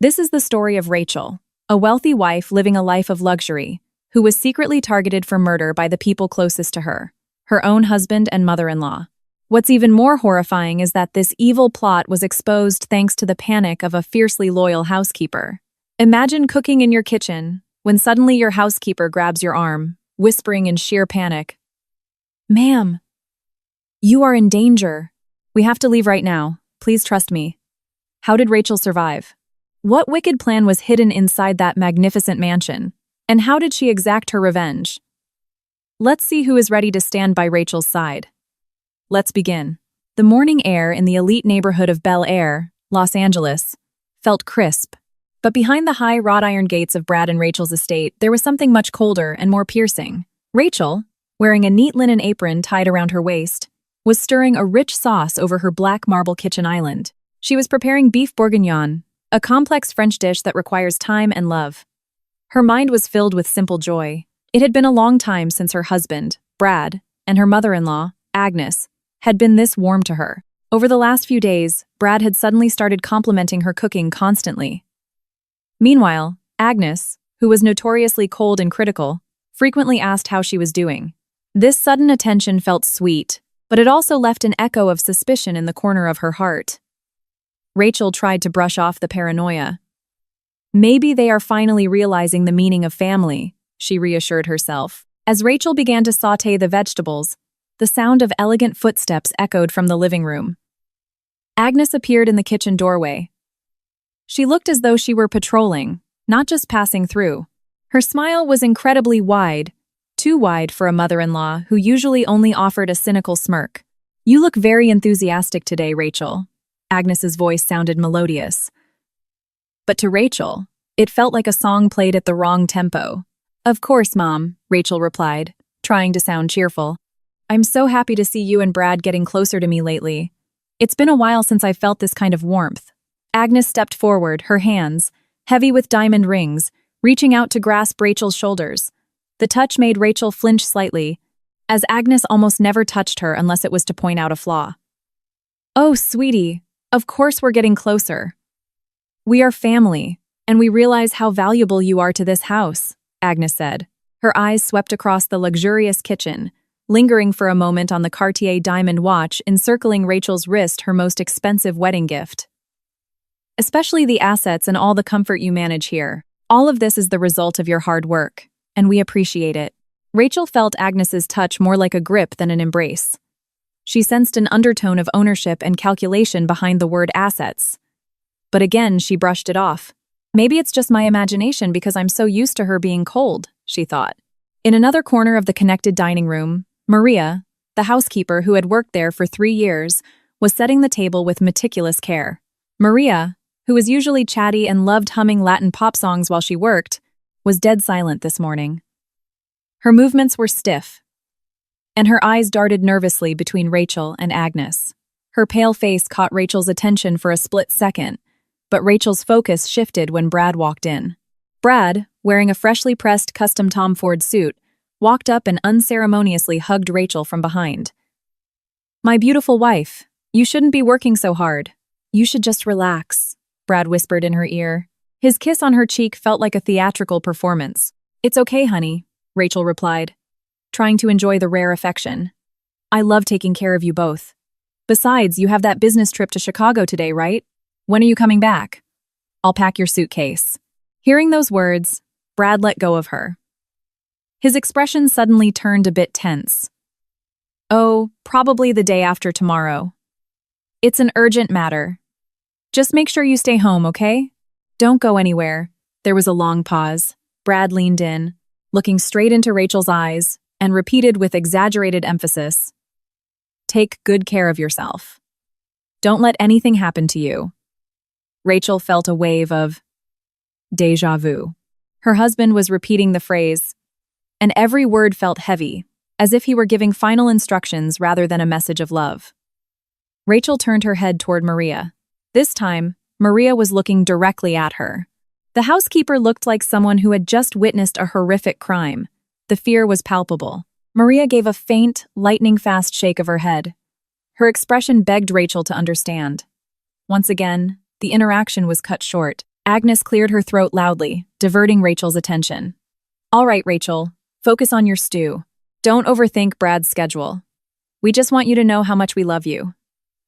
This is the story of Rachel, a wealthy wife living a life of luxury, who was secretly targeted for murder by the people closest to her, her own husband and mother-in-law. What's even more horrifying is that this evil plot was exposed thanks to the panic of a fiercely loyal housekeeper. Imagine cooking in your kitchen, when suddenly your housekeeper grabs your arm, whispering in sheer panic, "Ma'am, you are in danger. We have to leave right now. Please trust me." How did Rachel survive? What wicked plan was hidden inside that magnificent mansion? And how did she exact her revenge? Let's see who is ready to stand by Rachel's side. Let's begin. The morning air in the elite neighborhood of Bel Air, Los Angeles, felt crisp. But behind the high wrought-iron gates of Brad and Rachel's estate, there was something much colder and more piercing. Rachel, wearing a neat linen apron tied around her waist, was stirring a rich sauce over her black marble kitchen island. She was preparing beef bourguignon, a complex French dish that requires time and love. Her mind was filled with simple joy. It had been a long time since her husband, Brad, and her mother-in-law, Agnes, had been this warm to her. Over the last few days, Brad had suddenly started complimenting her cooking constantly. Meanwhile, Agnes, who was notoriously cold and critical, frequently asked how she was doing. This sudden attention felt sweet, but it also left an echo of suspicion in the corner of her heart. Rachel tried to brush off the paranoia. Maybe they are finally realizing the meaning of family, she reassured herself. As Rachel began to sauté the vegetables, the sound of elegant footsteps echoed from the living room. Agnes appeared in the kitchen doorway. She looked as though she were patrolling, not just passing through. Her smile was incredibly wide, too wide for a mother-in-law who usually only offered a cynical smirk. "You look very enthusiastic today, Rachel." Agnes's voice sounded melodious. But to Rachel, it felt like a song played at the wrong tempo. "Of course, Mom," Rachel replied, trying to sound cheerful. "I'm so happy to see you and Brad getting closer to me lately. It's been a while since I felt this kind of warmth." Agnes stepped forward, her hands, heavy with diamond rings, reaching out to grasp Rachel's shoulders. The touch made Rachel flinch slightly, as Agnes almost never touched her unless it was to point out a flaw. "Oh, sweetie, of course we're getting closer. We are family, and we realize how valuable you are to this house," Agnes said. Her eyes swept across the luxurious kitchen, lingering for a moment on the Cartier diamond watch encircling Rachel's wrist, her most expensive wedding gift. "Especially the assets and all the comfort you manage here. All of this is the result of your hard work, and we appreciate it." Rachel felt Agnes's touch more like a grip than an embrace. She sensed an undertone of ownership and calculation behind the word assets. But again, she brushed it off. "Maybe it's just my imagination because I'm so used to her being cold," she thought. In another corner of the connected dining room, Maria, the housekeeper who had worked there for 3 years, was setting the table with meticulous care. Maria, who was usually chatty and loved humming Latin pop songs while she worked, was dead silent this morning. Her movements were stiff, and her eyes darted nervously between Rachel and Agnes. Her pale face caught Rachel's attention for a split second, but Rachel's focus shifted when Brad walked in. Brad, wearing a freshly pressed custom Tom Ford suit, walked up and unceremoniously hugged Rachel from behind. "My beautiful wife, you shouldn't be working so hard. You should just relax," Brad whispered in her ear. His kiss on her cheek felt like a theatrical performance. "It's okay, honey," Rachel replied, trying to enjoy the rare affection. "I love taking care of you both. Besides, you have that business trip to Chicago today, right? When are you coming back? I'll pack your suitcase." Hearing those words, Brad let go of her. His expression suddenly turned a bit tense. "Oh, probably the day after tomorrow. It's an urgent matter. Just make sure you stay home, okay? Don't go anywhere." There was a long pause. Brad leaned in, looking straight into Rachel's eyes, and repeated with exaggerated emphasis, "Take good care of yourself. Don't let anything happen to you." Rachel felt a wave of déjà vu. Her husband was repeating the phrase, and every word felt heavy, as if he were giving final instructions rather than a message of love. Rachel turned her head toward Maria. This time, Maria was looking directly at her. The housekeeper looked like someone who had just witnessed a horrific crime. The fear was palpable. Maria gave a faint, lightning-fast shake of her head. Her expression begged Rachel to understand. Once again, the interaction was cut short. Agnes cleared her throat loudly, diverting Rachel's attention. All right, Rachel, focus on your stew. Don't overthink Brad's schedule. We just want you to know how much we love you.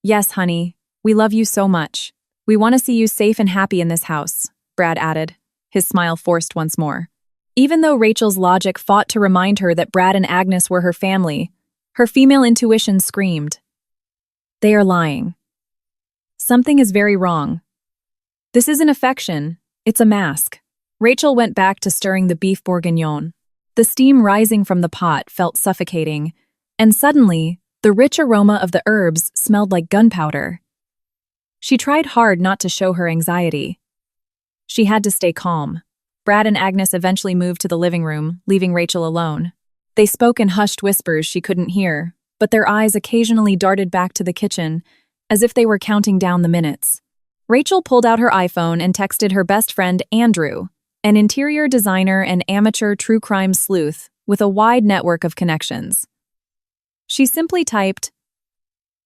Yes, honey, we love you so much. We want to see you safe and happy in this house, Brad added, his smile forced once more. Even though Rachel's logic fought to remind her that Brad and Agnes were her family, her female intuition screamed. They are lying. Something is very wrong. This isn't affection, it's a mask. Rachel went back to stirring the beef bourguignon. The steam rising from the pot felt suffocating, and suddenly, the rich aroma of the herbs smelled like gunpowder. She tried hard not to show her anxiety. She had to stay calm. Brad and Agnes eventually moved to the living room, leaving Rachel alone. They spoke in hushed whispers she couldn't hear, but their eyes occasionally darted back to the kitchen, as if they were counting down the minutes. Rachel pulled out her iPhone and texted her best friend Andrew, an interior designer and amateur true crime sleuth with a wide network of connections. She simply typed,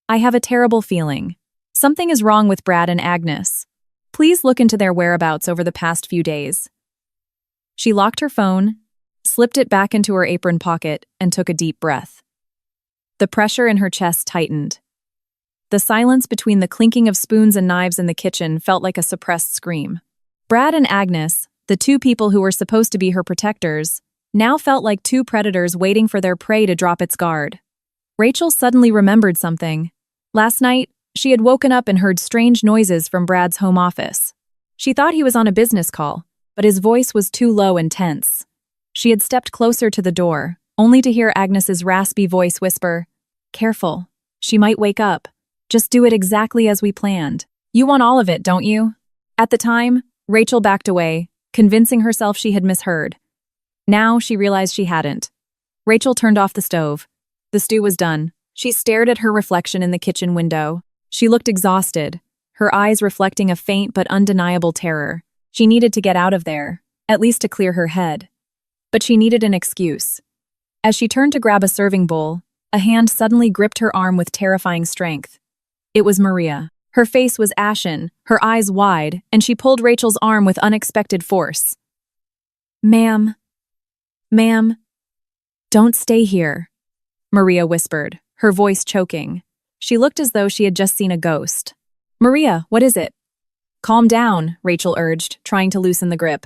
"I have a terrible feeling. Something is wrong with Brad and Agnes. Please look into their whereabouts over the past few days." She locked her phone, slipped it back into her apron pocket, and took a deep breath. The pressure in her chest tightened. The silence between the clinking of spoons and knives in the kitchen felt like a suppressed scream. Brad and Agnes, the two people who were supposed to be her protectors, now felt like two predators waiting for their prey to drop its guard. Rachel suddenly remembered something. Last night, she had woken up and heard strange noises from Brad's home office. She thought he was on a business call, but his voice was too low and tense. She had stepped closer to the door, only to hear Agnes's raspy voice whisper, "Careful, she might wake up. Just do it exactly as we planned. You want all of it, don't you?" At the time, Rachel backed away, convincing herself she had misheard. Now she realized she hadn't. Rachel turned off the stove. The stew was done. She stared at her reflection in the kitchen window. She looked exhausted, her eyes reflecting a faint but undeniable terror. She needed to get out of there, at least to clear her head. But she needed an excuse. As she turned to grab a serving bowl, a hand suddenly gripped her arm with terrifying strength. It was Maria. Her face was ashen, her eyes wide, and she pulled Rachel's arm with unexpected force. Ma'am, don't stay here," Maria whispered, her voice choking. She looked as though she had just seen a ghost. "Maria, what is it?" "Calm down," Rachel urged, trying to loosen the grip.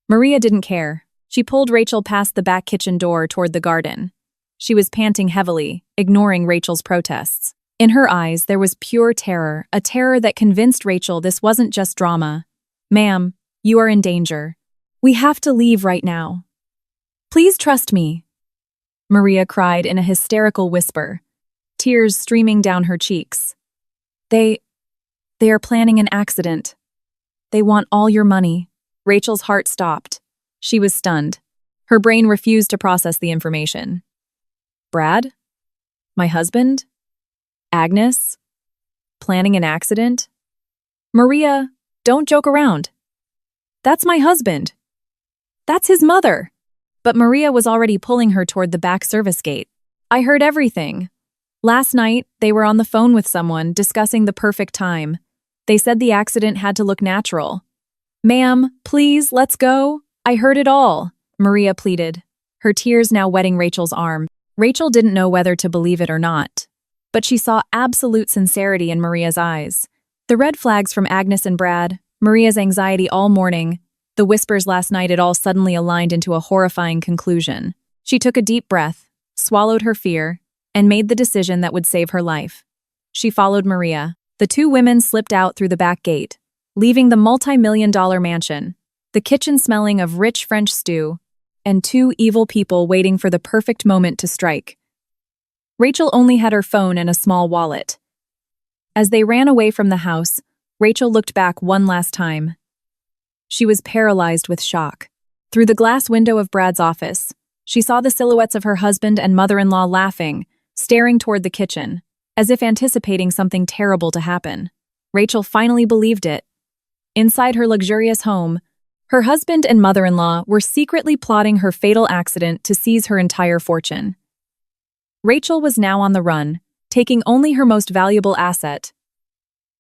Maria didn't care. She pulled Rachel past the back kitchen door toward the garden. She was panting heavily, ignoring Rachel's protests. In her eyes, there was pure terror, a terror that convinced Rachel this wasn't just drama. "Ma'am, you are in danger. We have to leave right now. Please trust me," Maria cried in a hysterical whisper, tears streaming down her cheeks. They are planning an accident. They want all your money." Rachel's heart stopped. She was stunned. Her brain refused to process the information. Brad? My husband? Agnes? Planning an accident? Maria, don't joke around. That's my husband. That's his mother. But Maria was already pulling her toward the back service gate. I heard everything. Last night, they were on the phone with someone discussing the perfect time. They said the accident had to look natural. "Ma'am, please, let's go. I heard it all," Maria pleaded, her tears now wetting Rachel's arm. Rachel didn't know whether to believe it or not, but she saw absolute sincerity in Maria's eyes. The red flags from Agnes and Brad, Maria's anxiety all morning, the whispers last night, it all suddenly aligned into a horrifying conclusion. She took a deep breath, swallowed her fear, and made the decision that would save her life. She followed Maria. The two women slipped out through the back gate, leaving the multi-million-dollar mansion, the kitchen smelling of rich French stew, and two evil people waiting for the perfect moment to strike. Rachel only had her phone and a small wallet. As they ran away from the house, Rachel looked back one last time. She was paralyzed with shock. Through the glass window of Brad's office, she saw the silhouettes of her husband and mother-in-law laughing, staring toward the kitchen, as if anticipating something terrible to happen. Rachel finally believed it. Inside her luxurious home, her husband and mother-in-law were secretly plotting her fatal accident to seize her entire fortune. Rachel was now on the run, taking only her most valuable asset,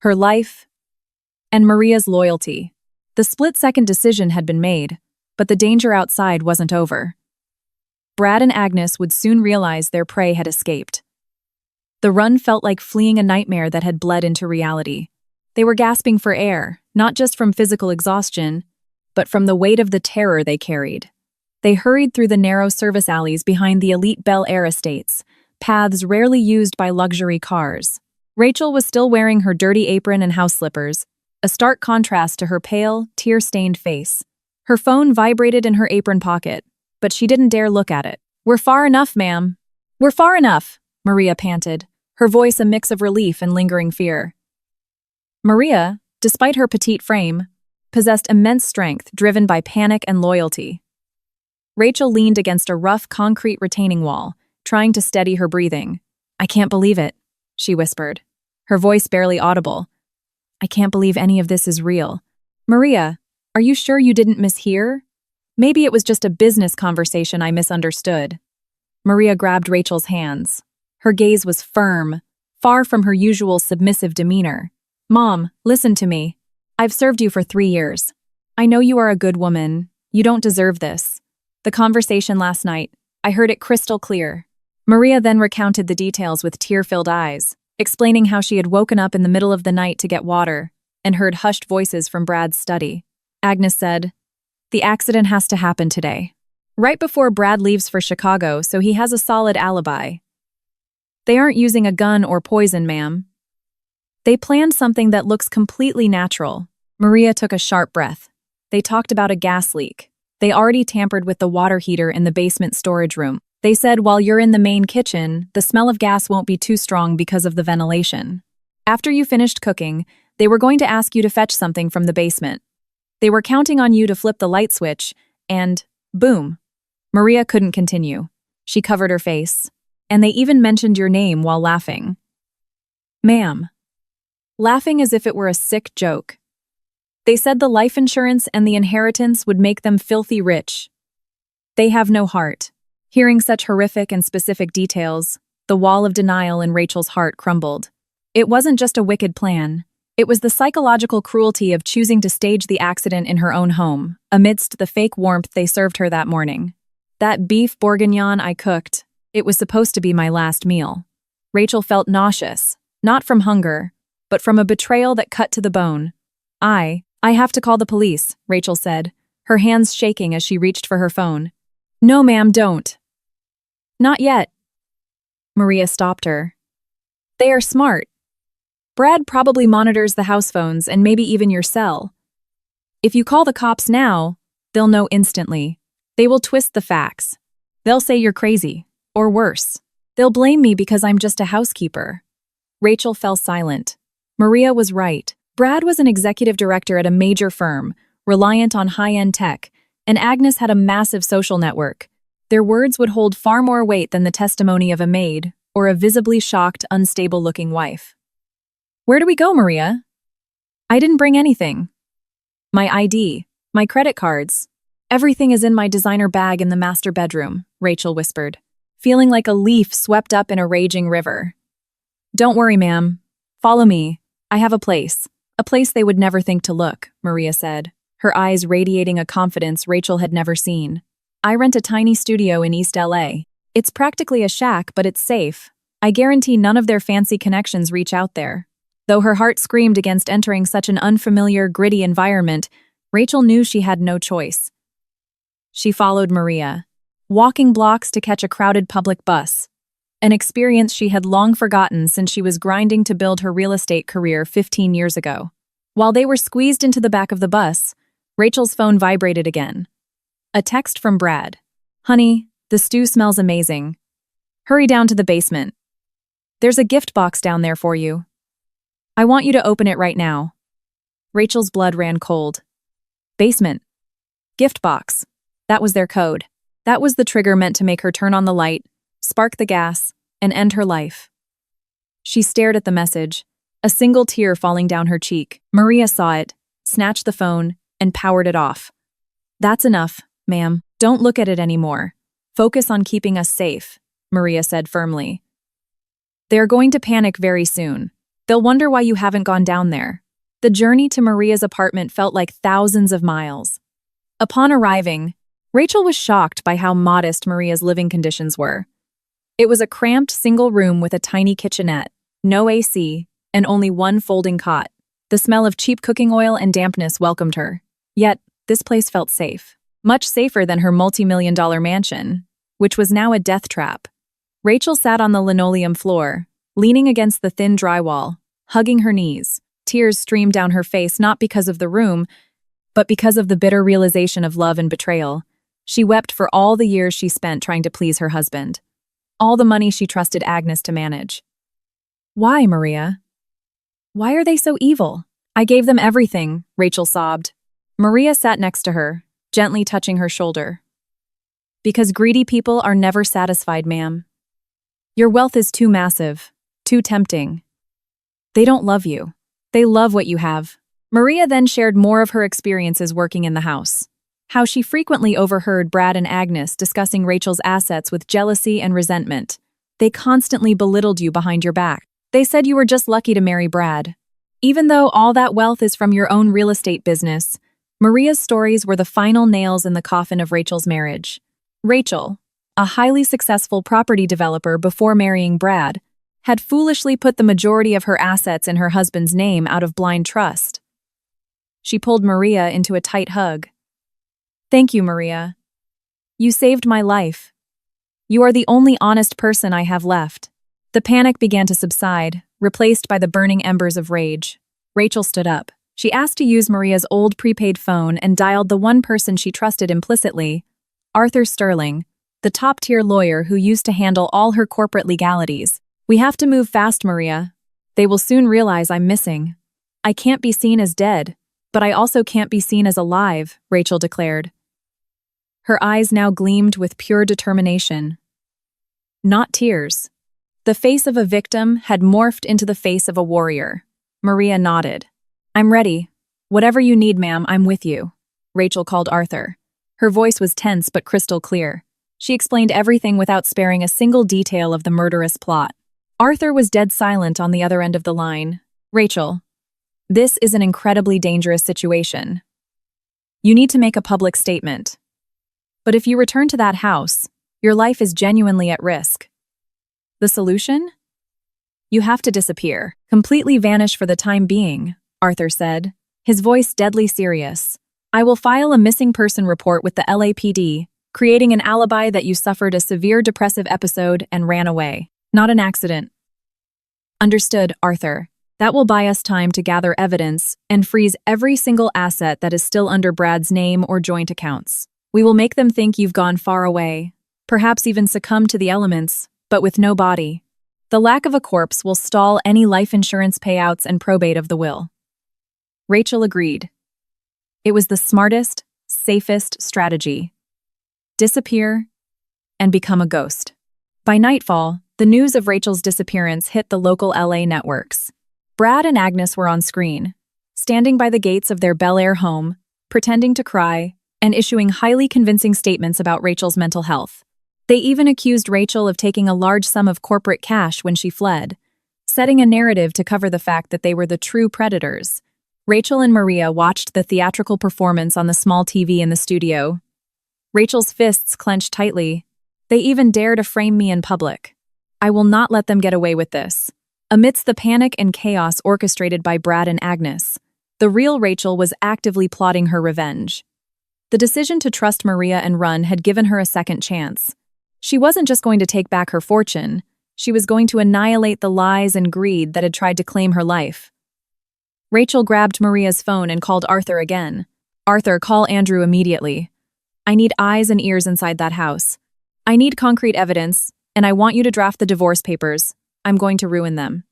her life, and Maria's loyalty. The split-second decision had been made, but the danger outside wasn't over. Brad and Agnes would soon realize their prey had escaped. The run felt like fleeing a nightmare that had bled into reality. They were gasping for air, not just from physical exhaustion, but from the weight of the terror they carried. They hurried through the narrow service alleys behind the elite Bel Air estates, paths rarely used by luxury cars. Rachel was still wearing her dirty apron and house slippers, a stark contrast to her pale, tear-stained face. Her phone vibrated in her apron pocket, but she didn't dare look at it. "We're far enough, ma'am." "We're far enough," Maria panted, her voice a mix of relief and lingering fear. Maria, despite her petite frame, possessed immense strength driven by panic and loyalty. Rachel leaned against a rough concrete retaining wall, trying to steady her breathing. "I can't believe it," she whispered, her voice barely audible. "I can't believe any of this is real. Maria, are you sure you didn't mishear? Maybe it was just a business conversation I misunderstood." Maria grabbed Rachel's hands. Her gaze was firm, far from her usual submissive demeanor. "Mom, listen to me. I've served you for 3 years. I know you are a good woman. You don't deserve this. The conversation last night, I heard it crystal clear." Maria then recounted the details with tear-filled eyes, explaining how she had woken up in the middle of the night to get water and heard hushed voices from Brad's study. Agnes said, "The accident has to happen today, right before Brad leaves for Chicago, so he has a solid alibi. They aren't using a gun or poison, ma'am. They planned something that looks completely natural." Maria took a sharp breath. "They talked about a gas leak. They already tampered with the water heater in the basement storage room. They said while you're in the main kitchen, the smell of gas won't be too strong because of the ventilation. After you finished cooking, they were going to ask you to fetch something from the basement. They were counting on you to flip the light switch, and boom." Maria couldn't continue. She covered her face. "And they even mentioned your name while laughing." "Ma'am." Laughing as if it were a sick joke. "They said the life insurance and the inheritance would make them filthy rich. They have no heart." Hearing such horrific and specific details, the wall of denial in Rachel's heart crumbled. It wasn't just a wicked plan. It was the psychological cruelty of choosing to stage the accident in her own home, amidst the fake warmth they served her that morning. "That beef bourguignon I cooked, it was supposed to be my last meal." Rachel felt nauseous, not from hunger, but from a betrayal that cut to the bone. I have to call the police," Rachel said, her hands shaking as she reached for her phone. "No, ma'am, don't." "Not yet." Maria stopped her. "They are smart. Brad probably monitors the house phones and maybe even your cell. If you call the cops now, they'll know instantly. They will twist the facts. They'll say you're crazy, or worse. They'll blame me because I'm just a housekeeper." Rachel fell silent. Maria was right. Brad was an executive director at a major firm, reliant on high-end tech, and Agnes had a massive social network. Their words would hold far more weight than the testimony of a maid or a visibly shocked, unstable-looking wife. "Where do we go, Maria?" "I didn't bring anything. My ID, my credit cards. Everything is in my designer bag in the master bedroom," Rachel whispered, feeling like a leaf swept up in a raging river. "Don't worry, ma'am. Follow me. I have a place they would never think to look," Maria said, her eyes radiating a confidence Rachel had never seen. "I rent a tiny studio in East LA. It's practically a shack, but it's safe. I guarantee none of their fancy connections reach out there." Though her heart screamed against entering such an unfamiliar, gritty environment, Rachel knew she had no choice. She followed Maria, walking blocks to catch a crowded public bus, an experience she had long forgotten since she was grinding to build her real estate career 15 years ago. While they were squeezed into the back of the bus, Rachel's phone vibrated again. A text from Brad. "Honey, the stew smells amazing. Hurry down to the basement. There's a gift box down there for you. I want you to open it right now." Rachel's blood ran cold. Basement. Gift box. That was their code. That was the trigger meant to make her turn on the light, spark the gas, and end her life. She stared at the message, a single tear falling down her cheek. Maria saw it, snatched the phone, and powered it off. "That's enough, ma'am. Don't look at it anymore. Focus on keeping us safe," Maria said firmly. "They're going to panic very soon. They'll wonder why you haven't gone down there. The journey to Maria's apartment felt like thousands of miles. Upon arriving, Rachel was shocked by how modest Maria's living conditions were. It was a cramped single room with a tiny kitchenette, no AC, and only one folding cot. The smell of cheap cooking oil and dampness welcomed her. Yet, this place felt safe. Much safer than her multi-million-dollar mansion, which was now a death trap. Rachel sat on the linoleum floor, leaning against the thin drywall, hugging her knees. Tears streamed down her face not because of the room, but because of the bitter realization of love and betrayal. She wept for all the years she spent trying to please her husband. All the money she trusted Agnes to manage. Why, Maria? Why are they so evil? I gave them everything, Rachel sobbed. Maria sat next to her, gently touching her shoulder. Because greedy people are never satisfied, ma'am. Your wealth is too massive, too tempting. They don't love you. They love what you have. Maria then shared more of her experiences working in the house. How she frequently overheard Brad and Agnes discussing Rachel's assets with jealousy and resentment. They constantly belittled you behind your back. They said you were just lucky to marry Brad. Even though all that wealth is from your own real estate business, Maria's stories were the final nails in the coffin of Rachel's marriage. Rachel, a highly successful property developer before marrying Brad, had foolishly put the majority of her assets in her husband's name out of blind trust. She pulled Maria into a tight hug. Thank you, Maria. You saved my life. You are the only honest person I have left. The panic began to subside, replaced by the burning embers of rage. Rachel stood up. She asked to use Maria's old prepaid phone and dialed the one person she trusted implicitly, Arthur Sterling, the top-tier lawyer who used to handle all her corporate legalities. We have to move fast, Maria. They will soon realize I'm missing. I can't be seen as dead, but I also can't be seen as alive, Rachel declared. Her eyes now gleamed with pure determination. Not tears. The face of a victim had morphed into the face of a warrior. Maria nodded. I'm ready. Whatever you need, ma'am, I'm with you, Rachel called Arthur. Her voice was tense but crystal clear. She explained everything without sparing a single detail of the murderous plot. Arthur was dead silent on the other end of the line. Rachel, this is an incredibly dangerous situation. You need to make a public statement. But if you return to that house, your life is genuinely at risk. The solution? You have to disappear, completely vanish for the time being, Arthur said, his voice deadly serious. I will file a missing person report with the LAPD, creating an alibi that you suffered a severe depressive episode and ran away. Not an accident. Understood, Arthur. That will buy us time to gather evidence and freeze every single asset that is still under Brad's name or joint accounts. We will make them think you've gone far away, perhaps even succumb to the elements, but with no body. The lack of a corpse will stall any life insurance payouts and probate of the will. Rachel agreed. It was the smartest, safest strategy. Disappear and become a ghost. By nightfall, the news of Rachel's disappearance hit the local LA networks. Brad and Agnes were on screen, standing by the gates of their Bel Air home, pretending to cry, and issuing highly convincing statements about Rachel's mental health. They even accused Rachel of taking a large sum of corporate cash when she fled, setting a narrative to cover the fact that they were the true predators. Rachel and Maria watched the theatrical performance on the small TV in the studio. Rachel's fists clenched tightly. They even dare to frame me in public. I will not let them get away with this. Amidst the panic and chaos orchestrated by Brad and Agnes, the real Rachel was actively plotting her revenge. The decision to trust Maria and run had given her a second chance. She wasn't just going to take back her fortune, she was going to annihilate the lies and greed that had tried to claim her life. Rachel grabbed Maria's phone and called Arthur again. Arthur, call Andrew immediately. I need eyes and ears inside that house. I need concrete evidence, and I want you to draft the divorce papers. I'm going to ruin them.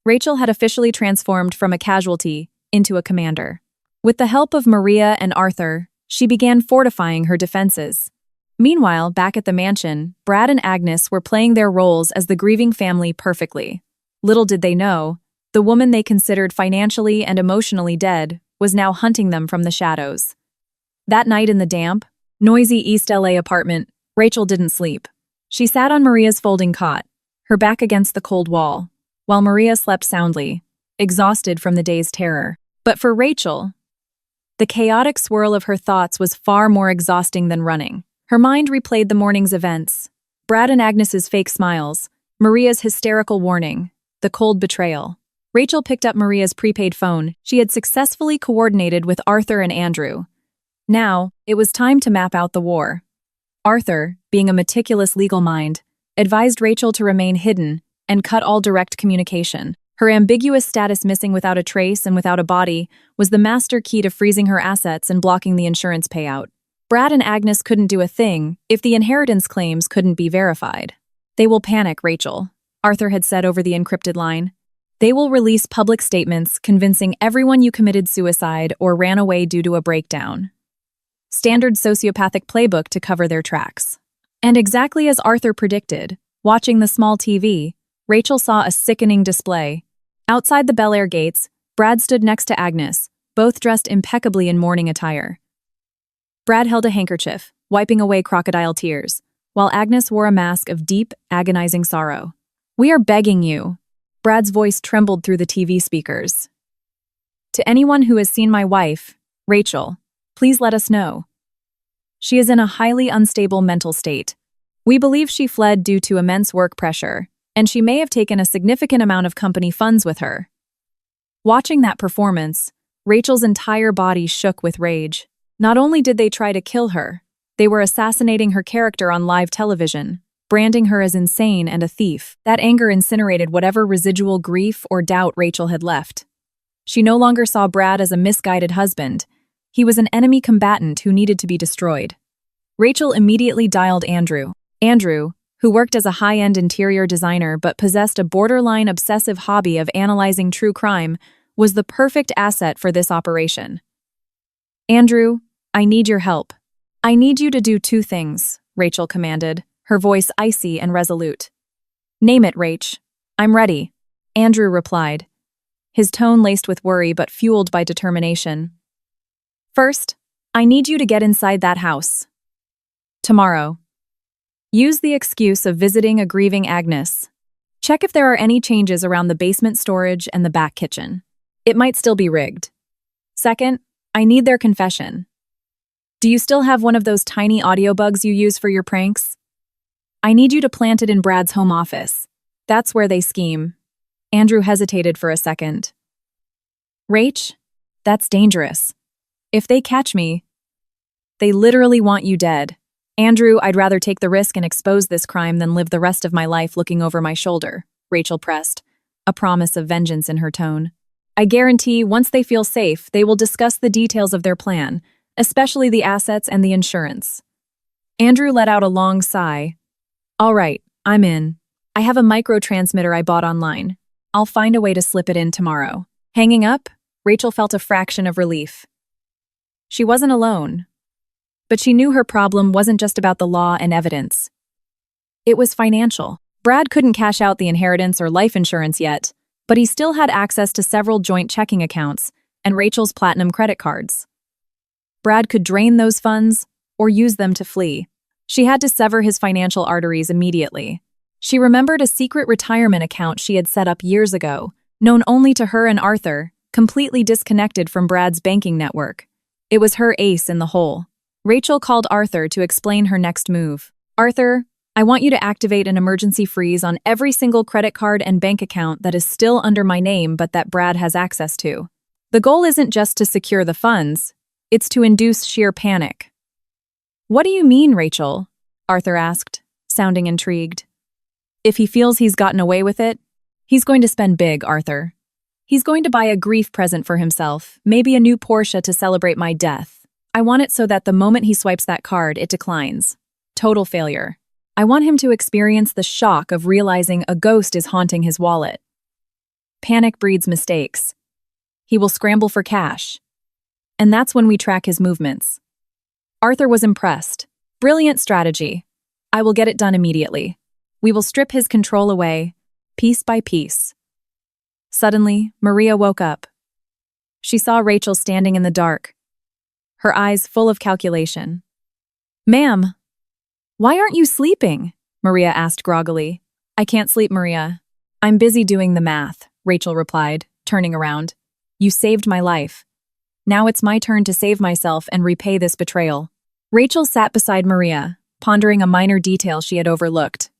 Rachel had officially transformed from a casualty into a commander. With the help of Maria and Arthur, she began fortifying her defenses. Meanwhile, back at the mansion, Brad and Agnes were playing their roles as the grieving family perfectly. Little did they know, the woman they considered financially and emotionally dead was now hunting them from the shadows. That night in the damp, noisy East LA apartment, Rachel didn't sleep. She sat on Maria's folding cot, her back against the cold wall, while Maria slept soundly, exhausted from the day's terror. But for Rachel, the chaotic swirl of her thoughts was far more exhausting than running. Her mind replayed the morning's events. Brad and Agnes's fake smiles, Maria's hysterical warning, the cold betrayal. Rachel picked up Maria's prepaid phone. She had successfully coordinated with Arthur and Andrew. Now, it was time to map out the war. Arthur, being a meticulous legal mind, advised Rachel to remain hidden and cut all direct communication. Her ambiguous status missing without a trace and without a body was the master key to freezing her assets and blocking the insurance payout. Brad and Agnes couldn't do a thing if the inheritance claims couldn't be verified. They will panic, Rachel, Arthur had said over the encrypted line. They will release public statements convincing everyone you committed suicide or ran away due to a breakdown. Standard sociopathic playbook to cover their tracks. And exactly as Arthur predicted, watching the small TV, Rachel saw a sickening display. Outside the Bel Air gates, Brad stood next to Agnes, both dressed impeccably in mourning attire. Brad held a handkerchief, wiping away crocodile tears, while Agnes wore a mask of deep, agonizing sorrow. "We are begging you." Brad's voice trembled through the TV speakers. "To anyone who has seen my wife, Rachel, please let us know. She is in a highly unstable mental state. We believe she fled due to immense work pressure, and she may have taken a significant amount of company funds with her." Watching that performance, Rachel's entire body shook with rage. Not only did they try to kill her, they were assassinating her character on live television, branding her as insane and a thief. That anger incinerated whatever residual grief or doubt Rachel had left. She no longer saw Brad as a misguided husband. He was an enemy combatant who needed to be destroyed. Rachel immediately dialed Andrew. Andrew, who worked as a high-end interior designer but possessed a borderline obsessive hobby of analyzing true crime, was the perfect asset for this operation. "Andrew, I need your help. I need you to do two things," Rachel commanded, her voice icy and resolute. "Name it, Rach. I'm ready," Andrew replied, his tone laced with worry but fueled by determination. "First, I need you to get inside that house. Tomorrow. Use the excuse of visiting a grieving Agnes. Check if there are any changes around the basement storage and the back kitchen. It might still be rigged. Second, I need their confession. Do you still have one of those tiny audio bugs you use for your pranks? I need you to plant it in Brad's home office. That's where they scheme." Andrew hesitated for a second. "Rach, that's dangerous. If they catch me, they literally want you dead. Andrew, I'd rather take the risk and expose this crime than live the rest of my life looking over my shoulder," Rachel pressed, a promise of vengeance in her tone. "I guarantee once they feel safe, they will discuss the details of their plan, especially the assets and the insurance." Andrew let out a long sigh. "All right, I'm in. I have a microtransmitter I bought online. I'll find a way to slip it in tomorrow." Hanging up, Rachel felt a fraction of relief. She wasn't alone. But she knew her problem wasn't just about the law and evidence. It was financial. Brad couldn't cash out the inheritance or life insurance yet, but he still had access to several joint checking accounts and Rachel's platinum credit cards. Brad could drain those funds or use them to flee. She had to sever his financial arteries immediately. She remembered a secret retirement account she had set up years ago, known only to her and Arthur, completely disconnected from Brad's banking network. It was her ace in the hole. Rachel called Arthur to explain her next move. "Arthur, I want you to activate an emergency freeze on every single credit card and bank account that is still under my name but that Brad has access to. The goal isn't just to secure the funds, it's to induce sheer panic." "What do you mean, Rachel?" Arthur asked, sounding intrigued. "If he feels he's gotten away with it, he's going to spend big, Arthur. He's going to buy a grief present for himself, maybe a new Porsche to celebrate my death. I want it so that the moment he swipes that card, it declines. Total failure. I want him to experience the shock of realizing a ghost is haunting his wallet. Panic breeds mistakes. He will scramble for cash. And that's when we track his movements." Arthur was impressed. "Brilliant strategy. I will get it done immediately. We will strip his control away, piece by piece." Suddenly, Maria woke up. She saw Rachel standing in the dark, her eyes full of calculation. "Ma'am, why aren't you sleeping?" Maria asked groggily. "I can't sleep, Maria. I'm busy doing the math," Rachel replied, turning around. You saved my life. Now it's my turn to save myself and repay this betrayal. Rachel sat beside Maria, pondering a minor detail she had overlooked.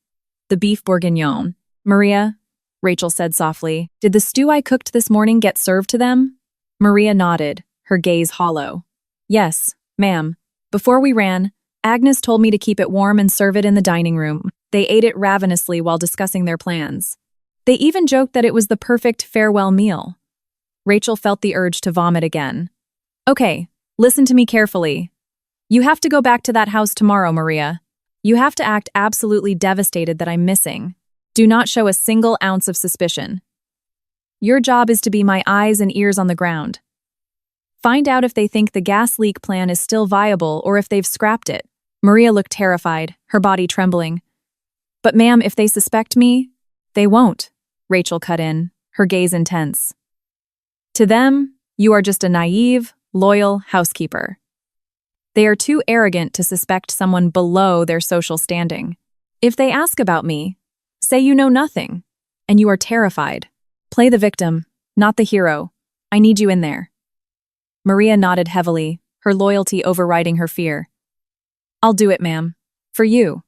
The beef bourguignon. Maria, Rachel said softly, did the stew I cooked this morning get served to them? Maria nodded, her gaze hollow. Yes, ma'am. Before we ran, Agnes told me to keep it warm and serve it in the dining room. They ate it ravenously while discussing their plans. They even joked that it was the perfect farewell meal. Rachel felt the urge to vomit again. Okay, listen to me carefully. You have to go back to that house tomorrow, Maria. You have to act absolutely devastated that I'm missing. Do not show a single ounce of suspicion. Your job is to be my eyes and ears on the ground. Find out if they think the gas leak plan is still viable or if they've scrapped it. Maria looked terrified, her body trembling. But ma'am, if they suspect me, they won't, Rachel cut in, her gaze intense. To them, you are just a naive, loyal housekeeper. They are too arrogant to suspect someone below their social standing. If they ask about me, say you know nothing, and you are terrified. Play the victim, not the hero. I need you in there. Maria nodded heavily, her loyalty overriding her fear. I'll do it, ma'am. For you.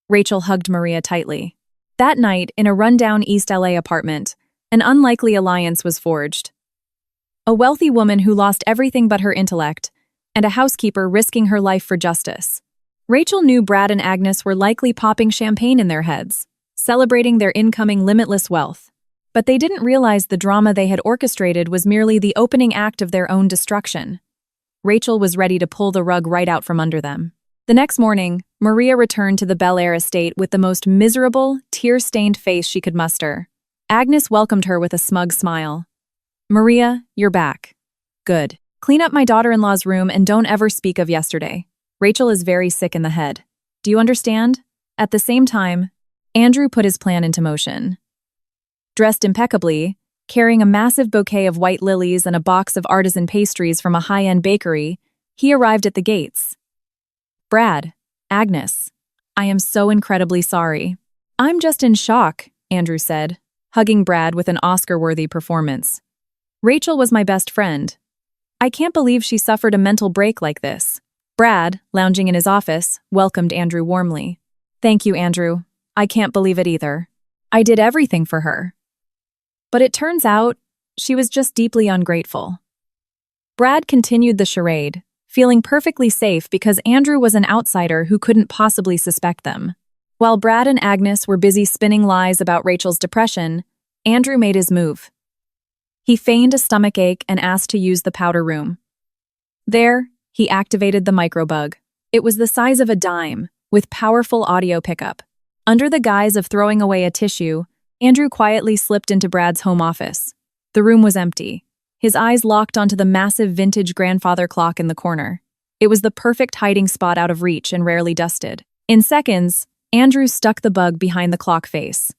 Rachel hugged Maria tightly. That night, in a rundown East LA apartment, an unlikely alliance was forged. A wealthy woman who lost everything but her intellect, and a housekeeper risking her life for justice. Rachel knew Brad and Agnes were likely popping champagne in their heads, celebrating their incoming limitless wealth. But they didn't realize the drama they had orchestrated was merely the opening act of their own destruction. Rachel was ready to pull the rug right out from under them. The next morning, Maria returned to the Bel Air estate with the most miserable, tear-stained face she could muster. Agnes welcomed her with a smug smile. Maria, you're back. Good. Clean up my daughter-in-law's room and don't ever speak of yesterday. Rachel is very sick in the head. Do you understand? At the same time, Andrew put his plan into motion. Dressed impeccably, carrying a massive bouquet of white lilies and a box of artisan pastries from a high-end bakery, he arrived at the gates. Brad, Agnes, I am so incredibly sorry. I'm just in shock, Andrew said, hugging Brad with an Oscar-worthy performance. Rachel was my best friend. I can't believe she suffered a mental break like this. Brad, lounging in his office, welcomed Andrew warmly. Thank you, Andrew. I can't believe it either. I did everything for her. But it turns out, she was just deeply ungrateful. Brad continued the charade, feeling perfectly safe because Andrew was an outsider who couldn't possibly suspect them. While Brad and Agnes were busy spinning lies about Rachel's depression, Andrew made his move. He feigned a stomachache and asked to use the powder room. There, he activated the microbug. It was the size of a dime, with powerful audio pickup. Under the guise of throwing away a tissue, Andrew quietly slipped into Brad's home office. The room was empty. His eyes locked onto the massive vintage grandfather clock in the corner. It was the perfect hiding spot out of reach and rarely dusted. In seconds, Andrew stuck the bug behind the clock face.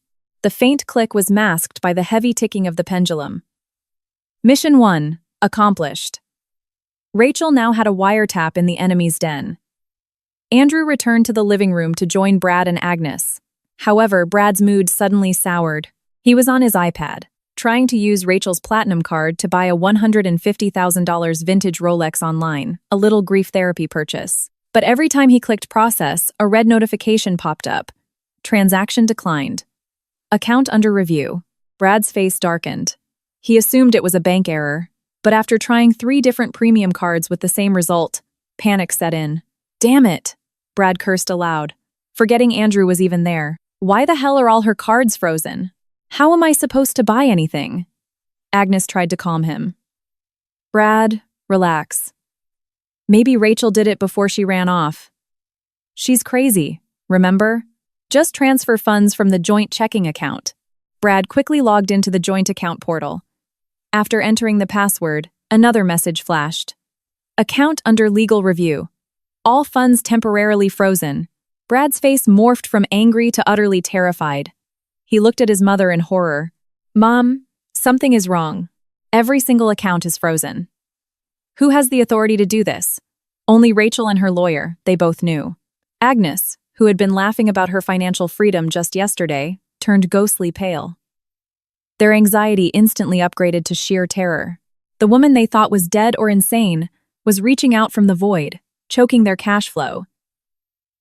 The faint click was masked by the heavy ticking of the pendulum. Mission 1, accomplished. Rachel now had a wiretap in the enemy's den. Andrew returned to the living room to join Brad and Agnes. However, Brad's mood suddenly soured. He was on his iPad, trying to use Rachel's platinum card to buy a $150,000 vintage Rolex online, a little grief therapy purchase. But every time he clicked process, a red notification popped up. Transaction declined. Account under review. Brad's face darkened. He assumed it was a bank error, but after trying 3 different premium cards with the same result, panic set in. Damn it! Brad cursed aloud, forgetting Andrew was even there. Why the hell are all her cards frozen? How am I supposed to buy anything? Agnes tried to calm him. Brad, relax. Maybe Rachel did it before she ran off. She's crazy, remember? Just transfer funds from the joint checking account. Brad quickly logged into the joint account portal. After entering the password, another message flashed. Account under legal review. All funds temporarily frozen. Brad's face morphed from angry to utterly terrified. He looked at his mother in horror. Mom, something is wrong. Every single account is frozen. Who has the authority to do this? Only Rachel and her lawyer, they both knew. Agnes, who had been laughing about her financial freedom just yesterday, turned ghostly pale. Their anxiety instantly upgraded to sheer terror. The woman they thought was dead or insane was reaching out from the void, choking their cash flow.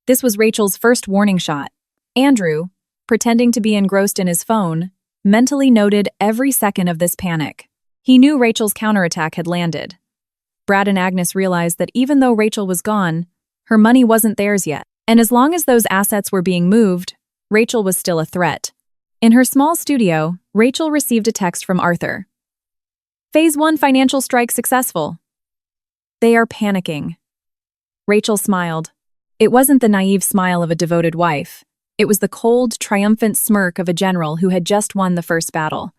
This was Rachel's first warning shot. Andrew, pretending to be engrossed in his phone, mentally noted every second of this panic. He knew Rachel's counterattack had landed. Brad and Agnes realized that even though Rachel was gone, her money wasn't theirs yet. And as long as those assets were being moved, Rachel was still a threat. In her small studio, Rachel received a text from Arthur. Phase 1 financial strike successful. They are panicking. Rachel smiled. It wasn't the naive smile of a devoted wife. It was the cold, triumphant smirk of a general who had just won the first battle.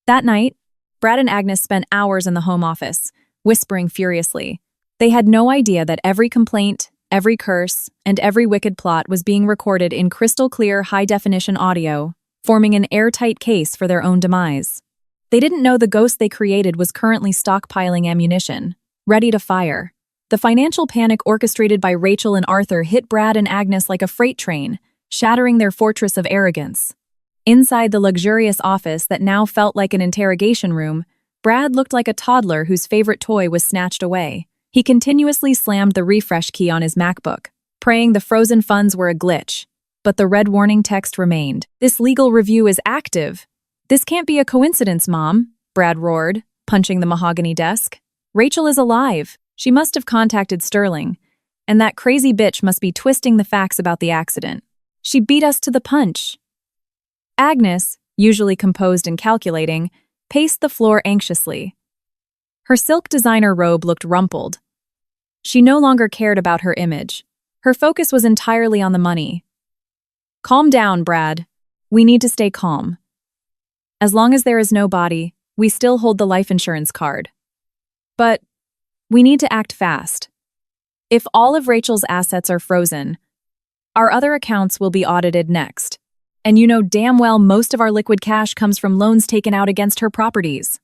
That night, Brad and Agnes spent hours in the home office, whispering furiously. They had no idea that every complaint, every curse, and every wicked plot was being recorded in crystal-clear, high-definition audio, forming an airtight case for their own demise. They didn't know the ghost they created was currently stockpiling ammunition, ready to fire. The financial panic orchestrated by Rachel and Arthur hit Brad and Agnes like a freight train, shattering their fortress of arrogance. Inside the luxurious office that now felt like an interrogation room, Brad looked like a toddler whose favorite toy was snatched away. He continuously slammed the refresh key on his MacBook, praying the frozen funds were a glitch. But the red warning text remained. This legal review is active. This can't be a coincidence, Mom, Brad roared, punching the mahogany desk. Rachel is alive. She must have contacted Sterling, and that crazy bitch must be twisting the facts about the accident. She beat us to the punch. Agnes, usually composed and calculating, paced the floor anxiously. Her silk designer robe looked rumpled. She no longer cared about her image. Her focus was entirely on the money. Calm down, Brad. We need to stay calm. As long as there is no body, we still hold the life insurance card. But we need to act fast. If all of Rachel's assets are frozen, our other accounts will be audited next. And you know damn well most of our liquid cash comes from loans taken out against her properties.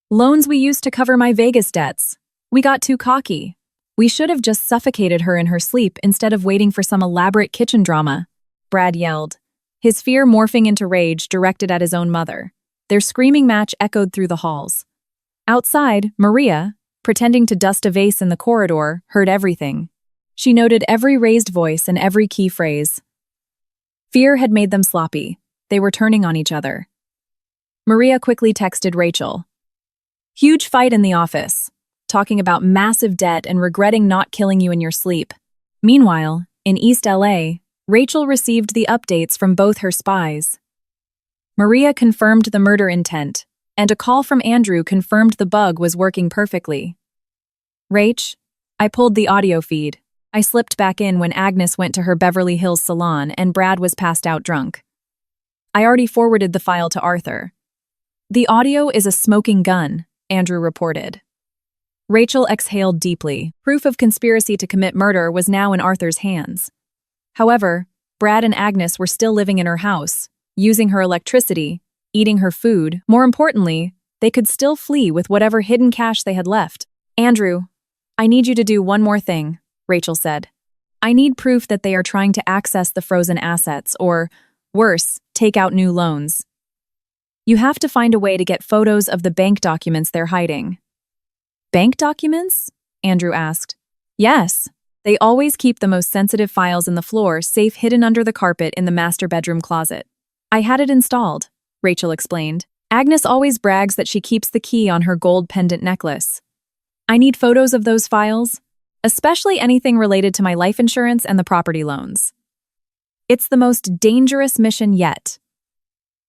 Loans we used to cover my Vegas debts. We got too cocky. We should have just suffocated her in her sleep instead of waiting for some elaborate kitchen drama, Brad yelled, his fear morphing into rage directed at his own mother. Their screaming match echoed through the halls. Outside, Maria, pretending to dust a vase in the corridor, heard everything. She noted every raised voice and every key phrase. Fear had made them sloppy. They were turning on each other. Maria quickly texted Rachel. Huge fight in the office, talking about massive debt and regretting not killing you in your sleep. Meanwhile, in East LA, Rachel received the updates from both her spies. Maria confirmed the murder intent, and a call from Andrew confirmed the bug was working perfectly. Rach, I pulled the audio feed. I slipped back in when Agnes went to her Beverly Hills salon and Brad was passed out drunk. I already forwarded the file to Arthur. The audio is a smoking gun, Andrew reported. Rachel exhaled deeply. Proof of conspiracy to commit murder was now in Arthur's hands. However, Brad and Agnes were still living in her house, using her electricity, eating her food. More importantly, they could still flee with whatever hidden cash they had left. Andrew, I need you to do one more thing, Rachel said. I need proof that they are trying to access the frozen assets or, worse, take out new loans. You have to find a way to get photos of the bank documents they're hiding. Bank documents? Andrew asked. Yes. They always keep the most sensitive files in the floor safe hidden under the carpet in the master bedroom closet. I had it installed, Rachel explained. Agnes always brags that she keeps the key on her gold pendant necklace. I need photos of those files, especially anything related to my life insurance and the property loans. It's the most dangerous mission yet.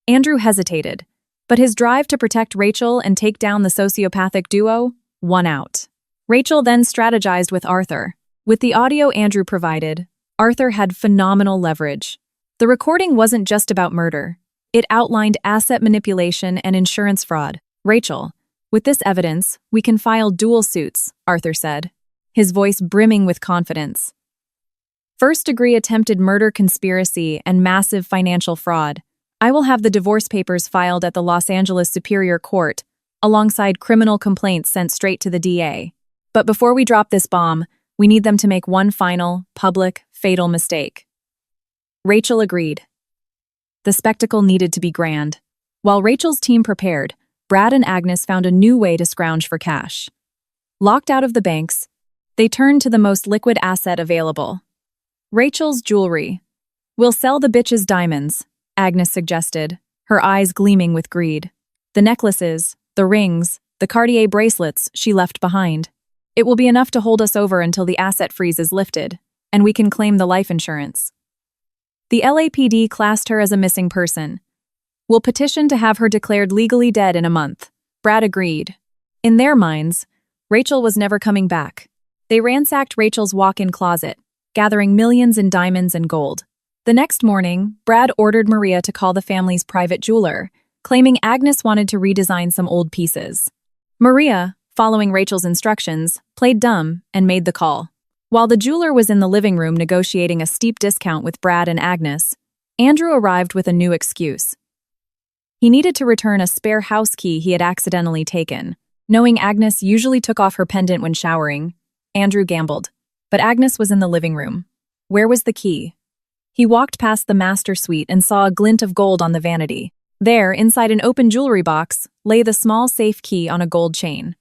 Andrew hesitated, but his drive to protect Rachel and take down the sociopathic duo won out. Rachel then strategized with Arthur. With the audio Andrew provided, Arthur had phenomenal leverage. The recording wasn't just about murder. It outlined asset manipulation and insurance fraud. Rachel, with this evidence, we can file dual suits, Arthur said, his voice brimming with confidence. First-degree attempted murder conspiracy and massive financial fraud. I will have the divorce papers filed at the Los Angeles Superior Court, alongside criminal complaints sent straight to the DA. But before we drop this bomb, we need them to make one final, public, fatal mistake. Rachel agreed. The spectacle needed to be grand. While Rachel's team prepared, Brad and Agnes found a new way to scrounge for cash. Locked out of the banks, they turned to the most liquid asset available. Rachel's jewelry. "We'll sell the bitch's diamonds," Agnes suggested, her eyes gleaming with greed. "The necklaces, the rings, the Cartier bracelets she left behind. It will be enough to hold us over until the asset freeze is lifted, and we can claim the life insurance." The LAPD classed her as a missing person. "We'll petition to have her declared legally dead in a month," Brad agreed. In their minds, Rachel was never coming back. They ransacked Rachel's walk-in closet, gathering millions in diamonds and gold. The next morning, Brad ordered Maria to call the family's private jeweler, claiming Agnes wanted to redesign some old pieces. Maria, following Rachel's instructions, played dumb and made the call. While the jeweler was in the living room negotiating a steep discount with Brad and Agnes, Andrew arrived with a new excuse. He needed to return a spare house key he had accidentally taken. Knowing Agnes usually took off her pendant when showering, Andrew gambled. But Agnes was in the living room. Where was the key? He walked past the master suite and saw a glint of gold on the vanity. There, inside an open jewelry box, lay the small safe key on a gold chain.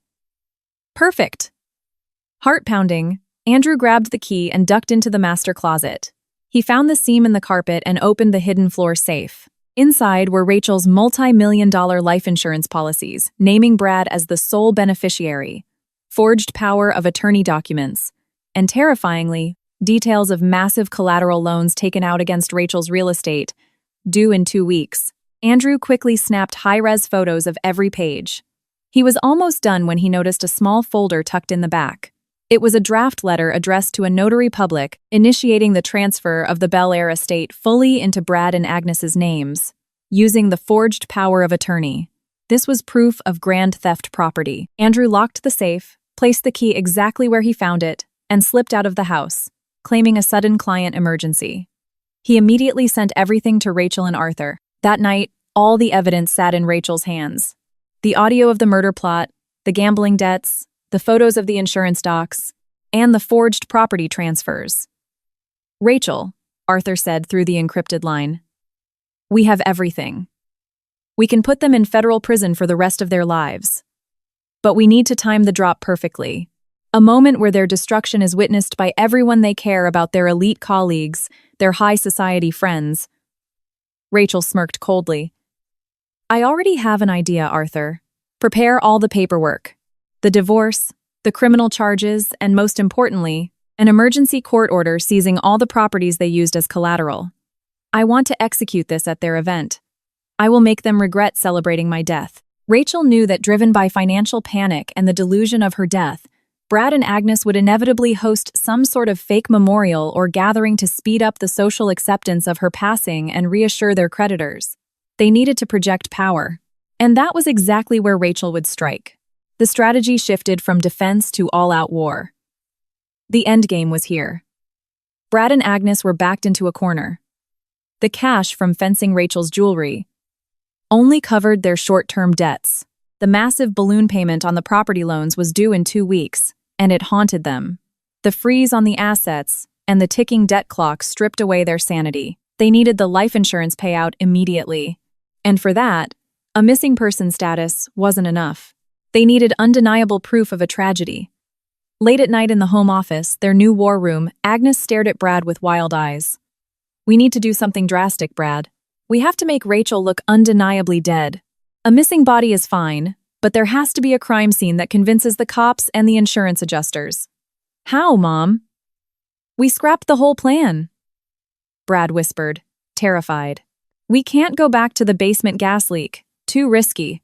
Perfect! Heart-pounding, Andrew grabbed the key and ducked into the master closet. He found the seam in the carpet and opened the hidden floor safe. Inside were Rachel's multi-million-dollar life insurance policies, naming Brad as the sole beneficiary, forged power of attorney documents, and terrifyingly, details of massive collateral loans taken out against Rachel's real estate, due in 2 weeks. Andrew quickly snapped high-res photos of every page. He was almost done when he noticed a small folder tucked in the back. It was a draft letter addressed to a notary public, initiating the transfer of the Bel Air estate fully into Brad and Agnes's names, using the forged power of attorney. This was proof of grand theft property. Andrew locked the safe, placed the key exactly where he found it, and slipped out of the house, claiming a sudden client emergency. He immediately sent everything to Rachel and Arthur. That night, all the evidence sat in Rachel's hands. The audio of the murder plot, the gambling debts, the photos of the insurance docs, and the forged property transfers. "Rachel," Arthur said through the encrypted line, "we have everything. We can put them in federal prison for the rest of their lives. But we need to time the drop perfectly. A moment where their destruction is witnessed by everyone they care about, their elite colleagues, their high society friends." Rachel smirked coldly. "I already have an idea, Arthur. Prepare all the paperwork. The divorce, the criminal charges, and most importantly, an emergency court order seizing all the properties they used as collateral. I want to execute this at their event. I will make them regret celebrating my death." Rachel knew that driven by financial panic and the delusion of her death, Brad and Agnes would inevitably host some sort of fake memorial or gathering to speed up the social acceptance of her passing and reassure their creditors. They needed to project power. And that was exactly where Rachel would strike. The strategy shifted from defense to all-out war. The endgame was here. Brad and Agnes were backed into a corner. The cash from fencing Rachel's jewelry only covered their short-term debts. The massive balloon payment on the property loans was due in 2 weeks, and it haunted them. The freeze on the assets and the ticking debt clock stripped away their sanity. They needed the life insurance payout immediately. And for that, a missing person status wasn't enough. They needed undeniable proof of a tragedy. Late at night in the home office, their new war room, Agnes stared at Brad with wild eyes. "We need to do something drastic, Brad. We have to make Rachel look undeniably dead. A missing body is fine, but there has to be a crime scene that convinces the cops and the insurance adjusters." "How, Mom?" "We scrapped the whole plan," Brad whispered, terrified. "We can't go back to the basement gas leak. Too risky.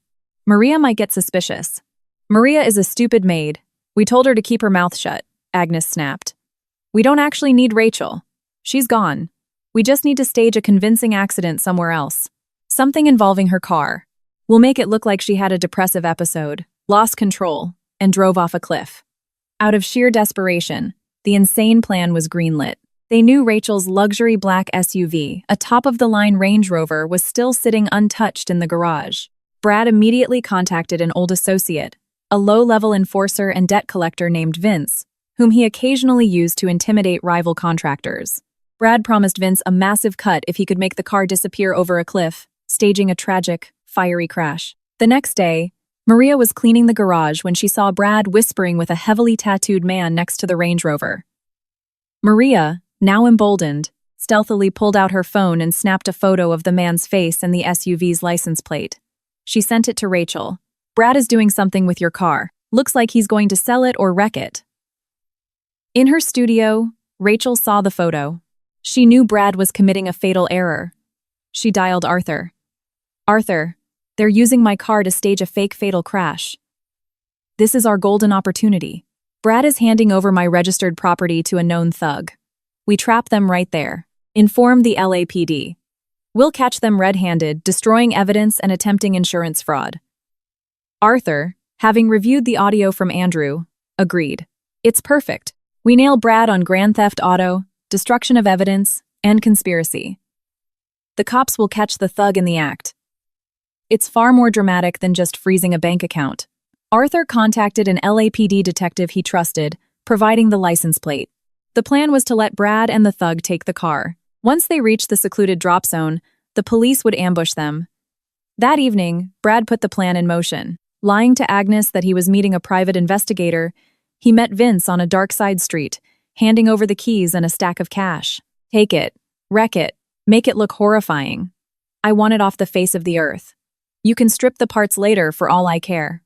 Maria might get suspicious." "Maria is a stupid maid. We told her to keep her mouth shut," Agnes snapped. "We don't actually need Rachel. She's gone. We just need to stage a convincing accident somewhere else. Something involving her car. We'll make it look like she had a depressive episode, lost control, and drove off a cliff." Out of sheer desperation, the insane plan was greenlit. They knew Rachel's luxury black SUV, a top-of-the-line Range Rover, was still sitting untouched in the garage. Brad immediately contacted an old associate, a low-level enforcer and debt collector named Vince, whom he occasionally used to intimidate rival contractors. Brad promised Vince a massive cut if he could make the car disappear over a cliff, staging a tragic, fiery crash. The next day, Maria was cleaning the garage when she saw Brad whispering with a heavily tattooed man next to the Range Rover. Maria, now emboldened, stealthily pulled out her phone and snapped a photo of the man's face and the SUV's license plate. She sent it to Rachel. "Brad is doing something with your car. Looks like he's going to sell it or wreck it." In her studio, Rachel saw the photo. She knew Brad was committing a fatal error. She dialed Arthur. "Arthur, they're using my car to stage a fake fatal crash. This is our golden opportunity. Brad is handing over my registered property to a known thug. We trap them right there. Inform the LAPD. We'll catch them red-handed, destroying evidence and attempting insurance fraud." Arthur, having reviewed the audio from Andrew, agreed. "It's perfect. We nail Brad on grand theft auto, destruction of evidence, and conspiracy. The cops will catch the thug in the act. It's far more dramatic than just freezing a bank account." Arthur contacted an LAPD detective he trusted, providing the license plate. The plan was to let Brad and the thug take the car. Once they reached the secluded drop zone, the police would ambush them. That evening, Brad put the plan in motion. Lying to Agnes that he was meeting a private investigator, he met Vince on a dark side street, handing over the keys and a stack of cash. "Take it, wreck it, make it look horrifying. I want it off the face of the earth. You can strip the parts later for all I care."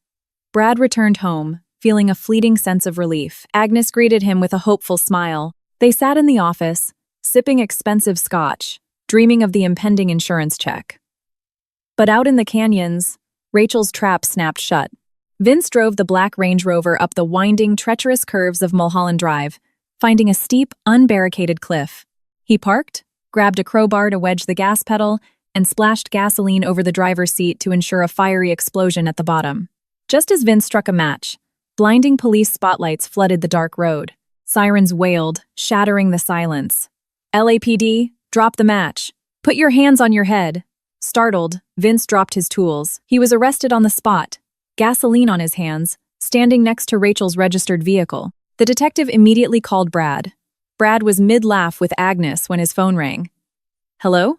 Brad returned home, feeling a fleeting sense of relief. Agnes greeted him with a hopeful smile. They sat in the office, sipping expensive scotch, dreaming of the impending insurance check. But out in the canyons, Rachel's trap snapped shut. Vince drove the black Range Rover up the winding, treacherous curves of Mulholland Drive, finding a steep, unbarricaded cliff. He parked, grabbed a crowbar to wedge the gas pedal, and splashed gasoline over the driver's seat to ensure a fiery explosion at the bottom. Just as Vince struck a match, blinding police spotlights flooded the dark road. Sirens wailed, shattering the silence. "LAPD, drop the match. Put your hands on your head." Startled, Vince dropped his tools. He was arrested on the spot, gasoline on his hands, standing next to Rachel's registered vehicle. The detective immediately called Brad. Brad was mid-laugh with Agnes when his phone rang. "Hello?"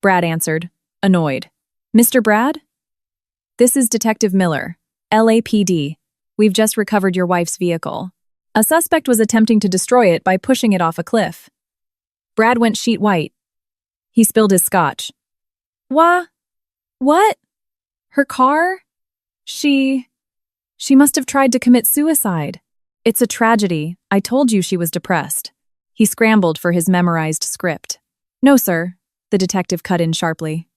Brad answered, annoyed. "Mr. Brad? This is Detective Miller, LAPD. We've just recovered your wife's vehicle. A suspect was attempting to destroy it by pushing it off a cliff." Brad went sheet white. He spilled his scotch. What? Her car? She must have tried to commit suicide. It's a tragedy. I told you she was depressed." He scrambled for his memorized script. "No, sir," the detective cut in sharply.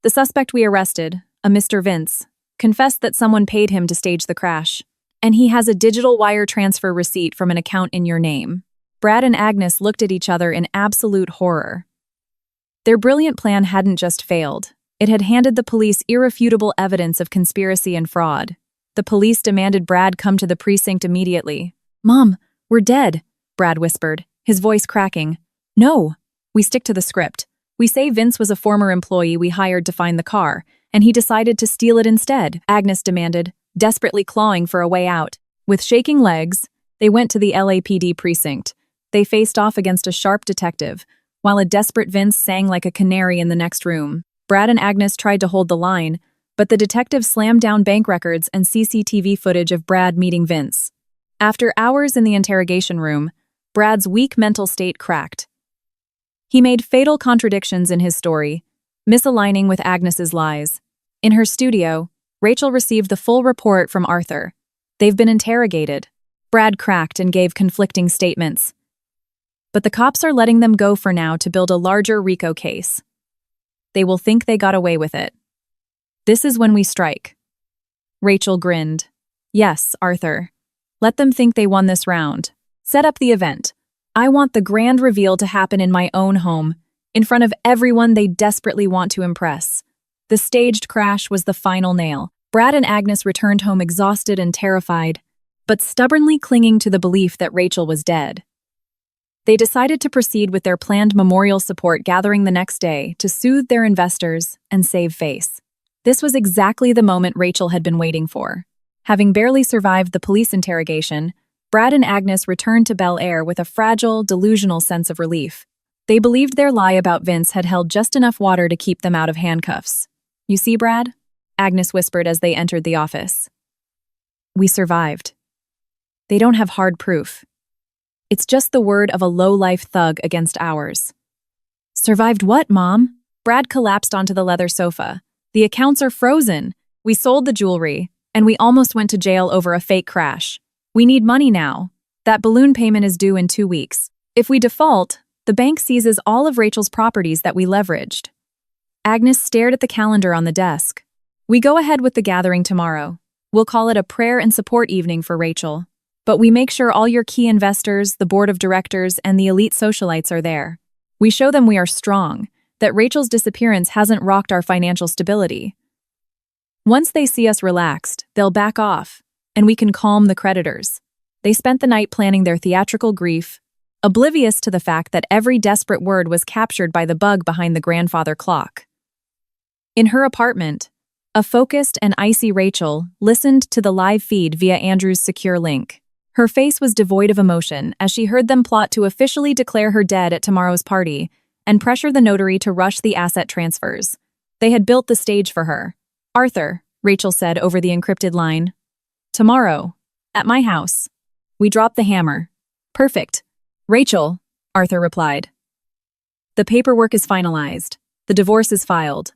"The suspect we arrested, a Mr. Vince, confessed that someone paid him to stage the crash, and he has a digital wire transfer receipt from an account in your name." Brad and Agnes looked at each other in absolute horror. Their brilliant plan hadn't just failed. It had handed the police irrefutable evidence of conspiracy and fraud. The police demanded Brad come to the precinct immediately. "Mom, we're dead," Brad whispered, his voice cracking. "No, we stick to the script. We say Vince was a former employee we hired to find the car, and he decided to steal it instead," Agnes demanded, desperately clawing for a way out. With shaking legs, they went to the LAPD precinct. They faced off against a sharp detective, while a desperate Vince sang like a canary in the next room. Brad and Agnes tried to hold the line, but the detective slammed down bank records and CCTV footage of Brad meeting Vince. After hours in the interrogation room, Brad's weak mental state cracked. He made fatal contradictions in his story, misaligning with Agnes's lies. In her studio, Rachel received the full report from Arthur. "They've been interrogated." Brad cracked and gave conflicting statements. But the cops are letting them go for now to build a larger RICO case. They will think they got away with it. This is when we strike. Rachel grinned. "Yes, Arthur. Let them think they won this round. Set up the event. I want the grand reveal to happen in my own home, in front of everyone they desperately want to impress." The staged crash was the final nail. Brad and Agnes returned home exhausted and terrified, but stubbornly clinging to the belief that Rachel was dead. They decided to proceed with their planned memorial support gathering the next day to soothe their investors and save face. This was exactly the moment Rachel had been waiting for. Having barely survived the police interrogation, Brad and Agnes returned to Bel Air with a fragile, delusional sense of relief. They believed their lie about Vince had held just enough water to keep them out of handcuffs. "You see, Brad? Agnes whispered as they entered the office. We survived. They don't have hard proof. It's just the word of a low-life thug against ours. Survived what, Mom? Brad collapsed onto the leather sofa. The accounts are frozen. We sold the jewelry, and we almost went to jail over a fake crash. We need money now. That balloon payment is due in 2 weeks. If we default, the bank seizes all of Rachel's properties that we leveraged. Agnes stared at the calendar on the desk. We go ahead with the gathering tomorrow. We'll call it a prayer and support evening for Rachel. But we make sure all your key investors, the board of directors, and the elite socialites are there. We show them we are strong, that Rachel's disappearance hasn't rocked our financial stability. Once they see us relaxed, they'll back off, and we can calm the creditors. They spent the night planning their theatrical grief, oblivious to the fact that every desperate word was captured by the bug behind the grandfather clock. In her apartment, a focused and icy Rachel listened to the live feed via Andrew's secure link. Her face was devoid of emotion as she heard them plot to officially declare her dead at tomorrow's party and pressure the notary to rush the asset transfers. They had built the stage for her. Arthur, Rachel said over the encrypted line. Tomorrow, at my house. We dropped the hammer. Perfect. Rachel, Arthur replied. The paperwork is finalized. The divorce is filed.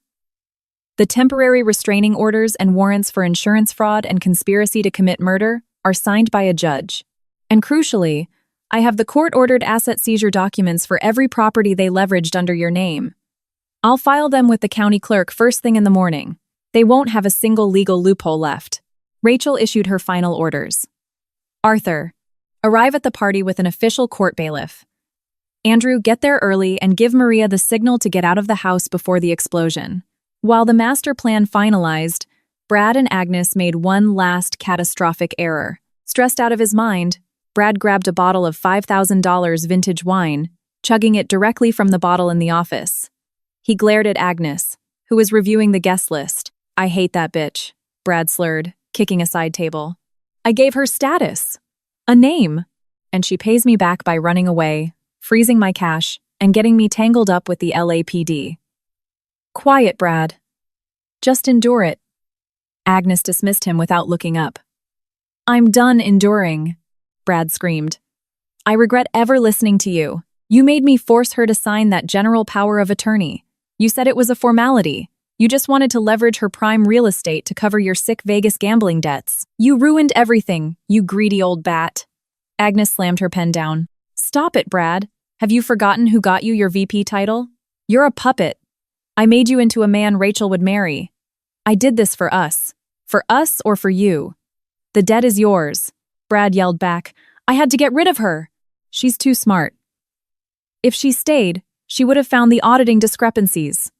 The temporary restraining orders and warrants for insurance fraud and conspiracy to commit murder are signed by a judge. And crucially, I have the court-ordered asset seizure documents for every property they leveraged under your name. I'll file them with the county clerk first thing in the morning. They won't have a single legal loophole left. Rachel issued her final orders. Arthur, arrive at the party with an official court bailiff. Andrew, get there early and give Maria the signal to get out of the house before the explosion. While the master plan finalized, Brad and Agnes made one last catastrophic error. Stressed out of his mind, Brad grabbed a bottle of $5,000 vintage wine, chugging it directly from the bottle in the office. He glared at Agnes, who was reviewing the guest list. I hate that bitch, Brad slurred, kicking a side table. I gave her status, a name, and she pays me back by running away, freezing my cash, and getting me tangled up with the LAPD. Quiet, Brad. Just endure it. Agnes dismissed him without looking up. I'm done enduring, Brad screamed. I regret ever listening to you. You made me force her to sign that general power of attorney. You said it was a formality. You just wanted to leverage her prime real estate to cover your sick Vegas gambling debts. You ruined everything, you greedy old bat. Agnes slammed her pen down. Stop it, Brad. Have you forgotten who got you your VP title? You're a puppet. I made you into a man Rachel would marry. I did this for us. For us or for you. The debt is yours. Brad yelled back. I had to get rid of her. She's too smart. If she stayed, she would have found the auditing discrepancies.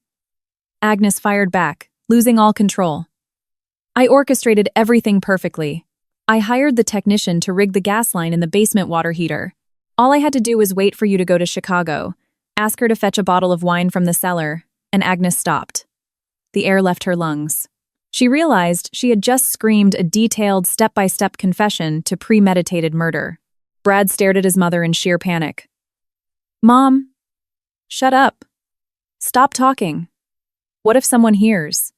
Agnes fired back, losing all control. I orchestrated everything perfectly. I hired the technician to rig the gas line in the basement water heater. All I had to do was wait for you to go to Chicago, ask her to fetch a bottle of wine from the cellar, and Agnes stopped. The air left her lungs. She realized she had just screamed a detailed step-by-step confession to premeditated murder. Brad stared at his mother in sheer panic. Mom, shut up. Stop talking. What if someone hears?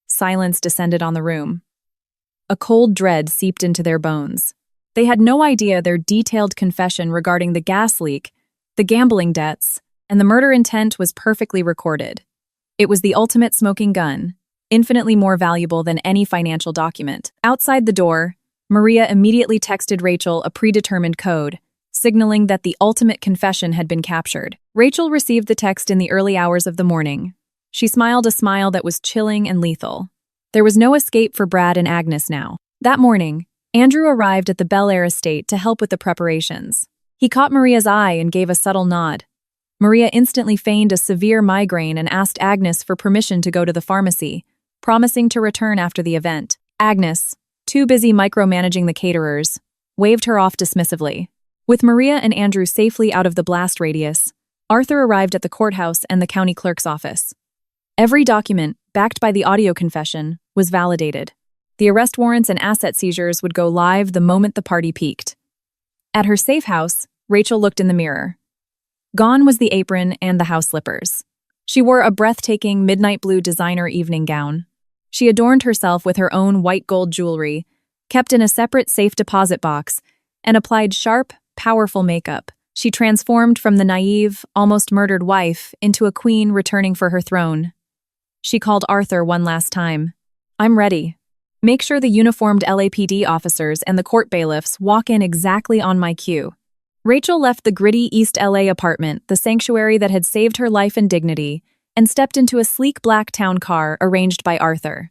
Silence descended on the room. A cold dread seeped into their bones. They had no idea their detailed confession regarding the gas leak, the gambling debts, and the murder intent was perfectly recorded. It was the ultimate smoking gun, infinitely more valuable than any financial document. Outside the door, Maria immediately texted Rachel a predetermined code, signaling that the ultimate confession had been captured. Rachel received the text in the early hours of the morning. She smiled a smile that was chilling and lethal. There was no escape for Brad and Agnes now. That morning, Andrew arrived at the Bel Air estate to help with the preparations. He caught Maria's eye and gave a subtle nod. Maria instantly feigned a severe migraine and asked Agnes for permission to go to the pharmacy, promising to return after the event. Agnes, too busy micromanaging the caterers, waved her off dismissively. With Maria and Andrew safely out of the blast radius, Arthur arrived at the courthouse and the county clerk's office. Every document, backed by the audio confession, was validated. The arrest warrants and asset seizures would go live the moment the party peaked. At her safe house, Rachel looked in the mirror. Gone was the apron and the house slippers. She wore a breathtaking midnight blue designer evening gown. She adorned herself with her own white gold jewelry, kept in a separate safe deposit box, and applied sharp, powerful makeup. She transformed from the naive, almost murdered wife into a queen returning for her throne. She called Arthur one last time. "I'm ready. Make sure the uniformed LAPD officers and the court bailiffs walk in exactly on my cue." Rachel left the gritty East LA apartment, the sanctuary that had saved her life and dignity, and stepped into a sleek black town car arranged by Arthur.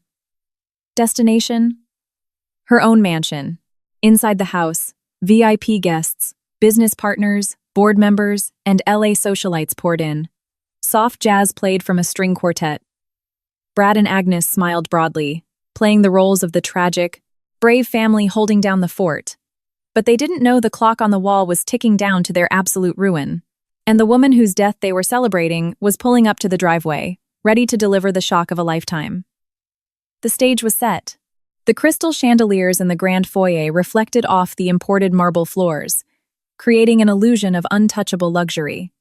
Destination? Her own mansion. Inside the house, VIP guests, business partners, board members, and LA socialites poured in. Soft jazz played from a string quartet. Brad and Agnes smiled broadly, playing the roles of the tragic, brave family holding down the fort. But they didn't know the clock on the wall was ticking down to their absolute ruin, and the woman whose death they were celebrating was pulling up to the driveway, ready to deliver the shock of a lifetime. The stage was set. The crystal chandeliers in the grand foyer reflected off the imported marble floors, creating an illusion of untouchable luxury.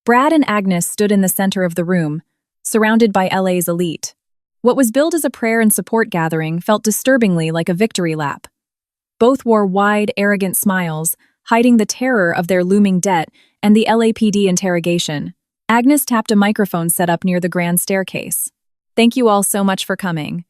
Brad and Agnes stood in the center of the room, surrounded by LA's elite. What was billed as a prayer and support gathering felt disturbingly like a victory lap. Both wore wide, arrogant smiles, hiding the terror of their looming debt and the LAPD interrogation. Agnes tapped a microphone set up near the grand staircase. "Thank you all so much for coming.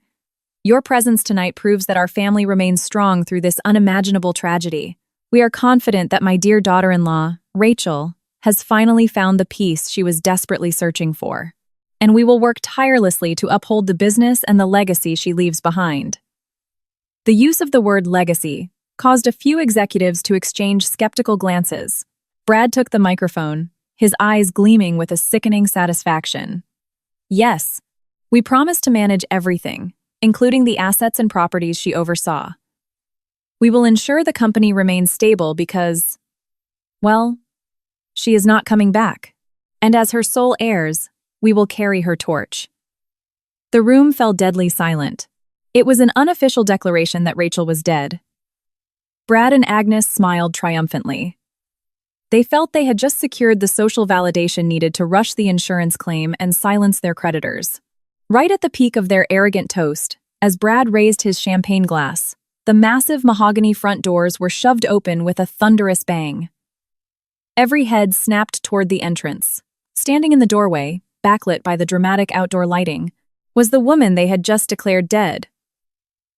Your presence tonight proves that our family remains strong through this unimaginable tragedy. We are confident that my dear daughter-in-law, Rachel, has finally found the peace she was desperately searching for. And we will work tirelessly to uphold the business and the legacy she leaves behind." The use of the word legacy caused a few executives to exchange skeptical glances. Brad took the microphone, his eyes gleaming with a sickening satisfaction. "Yes, we promise to manage everything, including the assets and properties she oversaw. We will ensure the company remains stable because, well, she is not coming back. And as her sole heirs, we will carry her torch." The room fell deadly silent. It was an unofficial declaration that Rachel was dead. Brad and Agnes smiled triumphantly. They felt they had just secured the social validation needed to rush the insurance claim and silence their creditors. Right at the peak of their arrogant toast, as Brad raised his champagne glass, the massive mahogany front doors were shoved open with a thunderous bang. Every head snapped toward the entrance. Standing in the doorway, backlit by the dramatic outdoor lighting, was the woman they had just declared dead.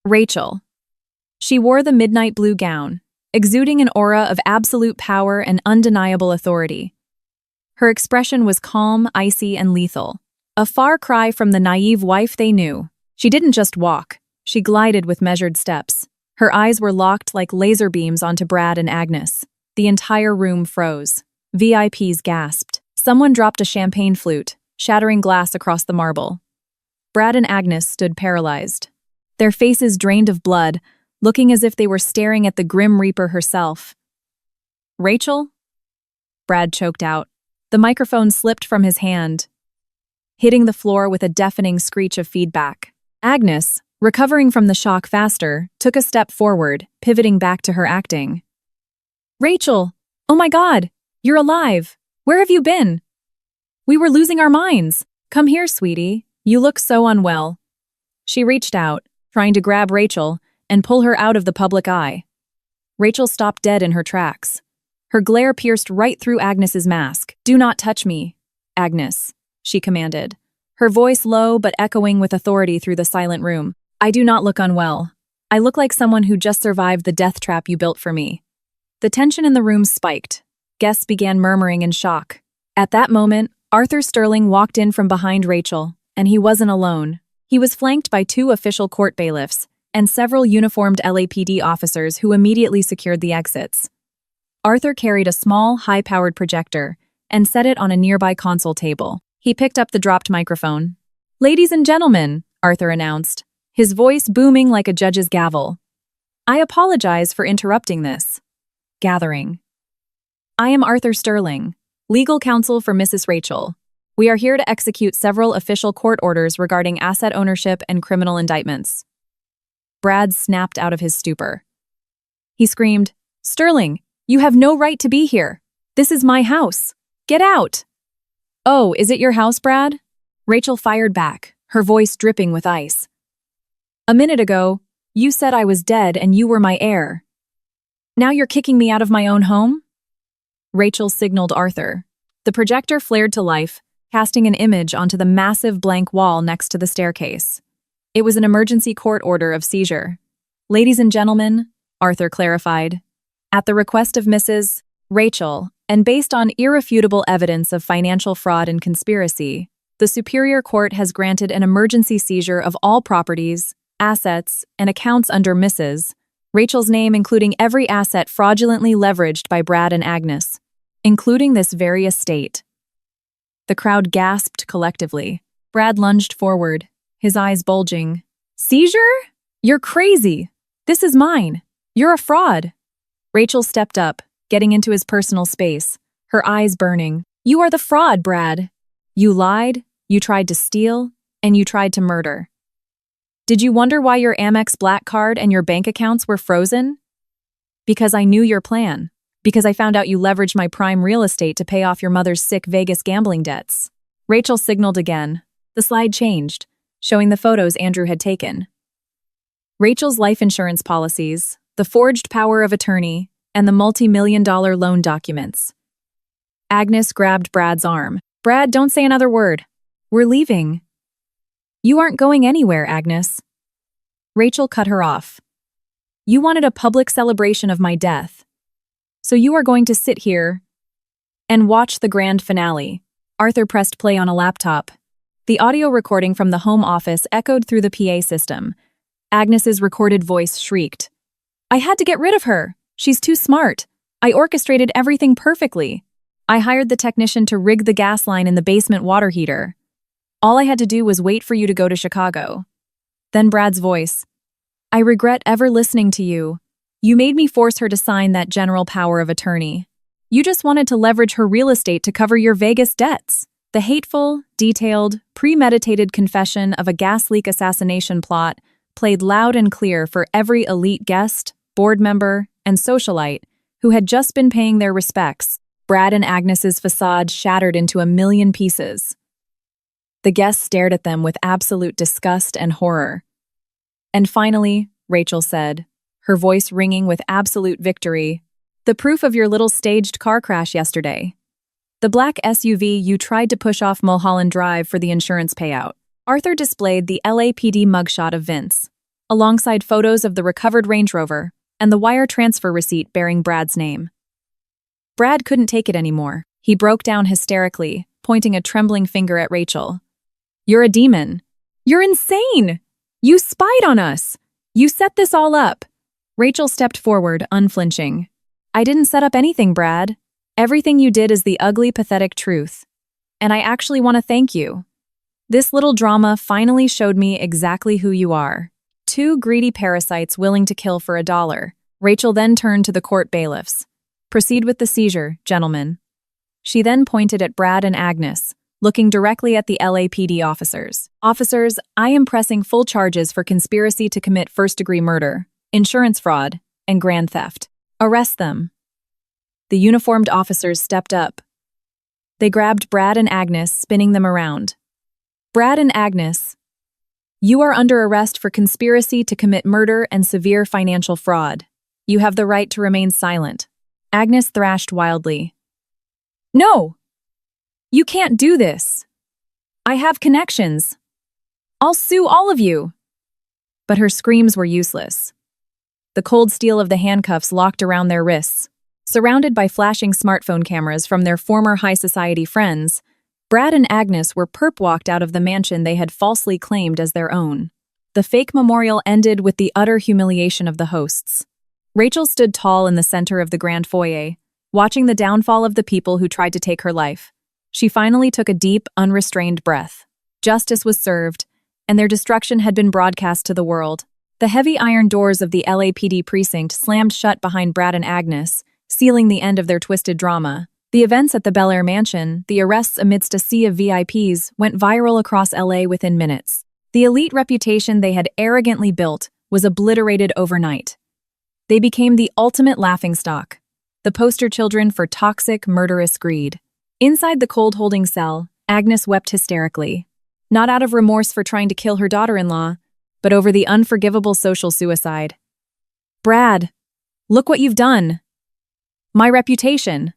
Rachel. She wore the midnight blue gown, exuding an aura of absolute power and undeniable authority. Her expression was calm, icy, and lethal, a far cry from the naive wife they knew. She didn't just walk, she glided with measured steps. Her eyes were locked like laser beams onto Brad and Agnes. The entire room froze. VIPs gasped. Someone dropped a champagne flute, shattering glass across the marble. Brad and Agnes stood paralyzed, their faces drained of blood, looking as if they were staring at the Grim Reaper herself. "Rachel?" Brad choked out. The microphone slipped from his hand, hitting the floor with a deafening screech of feedback. Agnes, recovering from the shock faster, took a step forward, pivoting back to her acting. "Rachel! Oh my God! You're alive! Where have you been? We were losing our minds! Come here, sweetie. You look so unwell." She reached out, trying to grab Rachel and pull her out of the public eye. Rachel stopped dead in her tracks. Her glare pierced right through Agnes's mask. "Do not touch me, Agnes," she commanded, her voice low but echoing with authority through the silent room. "I do not look unwell. I look like someone who just survived the death trap you built for me." The tension in the room spiked. Guests began murmuring in shock. At that moment, Arthur Sterling walked in from behind Rachel, and he wasn't alone. He was flanked by 2 official court bailiffs and several uniformed LAPD officers who immediately secured the exits. Arthur carried a small, high-powered projector and set it on a nearby console table. He picked up the dropped microphone. "Ladies and gentlemen," Arthur announced, his voice booming like a judge's gavel. "I apologize for interrupting this gathering. I am Arthur Sterling, legal counsel for Mrs. Rachel. We are here to execute several official court orders regarding asset ownership and criminal indictments." Brad snapped out of his stupor. He screamed, "Sterling, you have no right to be here. This is my house. Get out!" "Oh, is it your house, Brad?" Rachel fired back, her voice dripping with ice. A minute ago, you said I was dead and you were my heir. Now you're kicking me out of my own home? Rachel signaled Arthur. The projector flared to life, casting an image onto the massive blank wall next to the staircase. It was an emergency court order of seizure. Ladies and gentlemen, Arthur clarified, at the request of Mrs. Rachel, and based on irrefutable evidence of financial fraud and conspiracy, the Superior Court has granted an emergency seizure of all properties, assets, and accounts under Mrs. Rachel's name, including every asset fraudulently leveraged by Brad and Agnes, including this very estate. The crowd gasped collectively. Brad lunged forward, his eyes bulging. Seizure? You're crazy. This is mine. You're a fraud. Rachel stepped up, getting into his personal space, her eyes burning. You are the fraud, Brad. You lied, you tried to steal, and you tried to murder. Did you wonder why your Amex Black Card and your bank accounts were frozen? Because I knew your plan. Because I found out you leveraged my prime real estate to pay off your mother's sick Vegas gambling debts. Rachel signaled again. The slide changed, showing the photos Andrew had taken. Rachel's life insurance policies, the forged power of attorney, and the multi-million-dollar loan documents. Agnes grabbed Brad's arm. Brad, don't say another word. We're leaving. You aren't going anywhere, Agnes. Rachel cut her off. You wanted a public celebration of my death. So you are going to sit here and watch the grand finale. Arthur pressed play on a laptop. The audio recording from the home office echoed through the PA system. Agnes's recorded voice shrieked. I had to get rid of her. She's too smart. I orchestrated everything perfectly. I hired the technician to rig the gas line in the basement water heater. All I had to do was wait for you to go to Chicago. Then Brad's voice. I regret ever listening to you. You made me force her to sign that general power of attorney. You just wanted to leverage her real estate to cover your Vegas debts. The hateful, detailed, premeditated confession of a gas leak assassination plot played loud and clear for every elite guest, board member, and socialite who had just been paying their respects. Brad and Agnes's facade shattered into a million pieces. The guests stared at them with absolute disgust and horror. And finally, Rachel said, her voice ringing with absolute victory, the proof of your little staged car crash yesterday. The black SUV you tried to push off Mulholland Drive for the insurance payout. Arthur displayed the LAPD mugshot of Vince, alongside photos of the recovered Range Rover and the wire transfer receipt bearing Brad's name. Brad couldn't take it anymore. He broke down hysterically, pointing a trembling finger at Rachel. You're a demon. You're insane. You spied on us. You set this all up. Rachel stepped forward, unflinching. I didn't set up anything, Brad. Everything you did is the ugly, pathetic truth. And I actually want to thank you. This little drama finally showed me exactly who you are. Two greedy parasites willing to kill for $1. Rachel then turned to the court bailiffs. Proceed with the seizure, gentlemen. She then pointed at Brad and Agnes, looking directly at the LAPD officers. Officers, I am pressing full charges for conspiracy to commit first-degree murder, insurance fraud, and grand theft. Arrest them. The uniformed officers stepped up. They grabbed Brad and Agnes, spinning them around. Brad and Agnes, you are under arrest for conspiracy to commit murder and severe financial fraud. You have the right to remain silent. Agnes thrashed wildly. No! You can't do this. I have connections. I'll sue all of you. But her screams were useless. The cold steel of the handcuffs locked around their wrists. Surrounded by flashing smartphone cameras from their former high society friends, Brad and Agnes were perp-walked out of the mansion they had falsely claimed as their own. The fake memorial ended with the utter humiliation of the hosts. Rachel stood tall in the center of the grand foyer, watching the downfall of the people who tried to take her life. She finally took a deep, unrestrained breath. Justice was served, and their destruction had been broadcast to the world. The heavy iron doors of the LAPD precinct slammed shut behind Brad and Agnes, sealing the end of their twisted drama. The events at the Bel Air mansion, the arrests amidst a sea of VIPs, went viral across LA within minutes. The elite reputation they had arrogantly built was obliterated overnight. They became the ultimate laughingstock, the poster children for toxic, murderous greed. Inside the cold holding cell, Agnes wept hysterically. Not out of remorse for trying to kill her daughter-in-law, but over the unforgivable social suicide. "Brad, look what you've done. My reputation.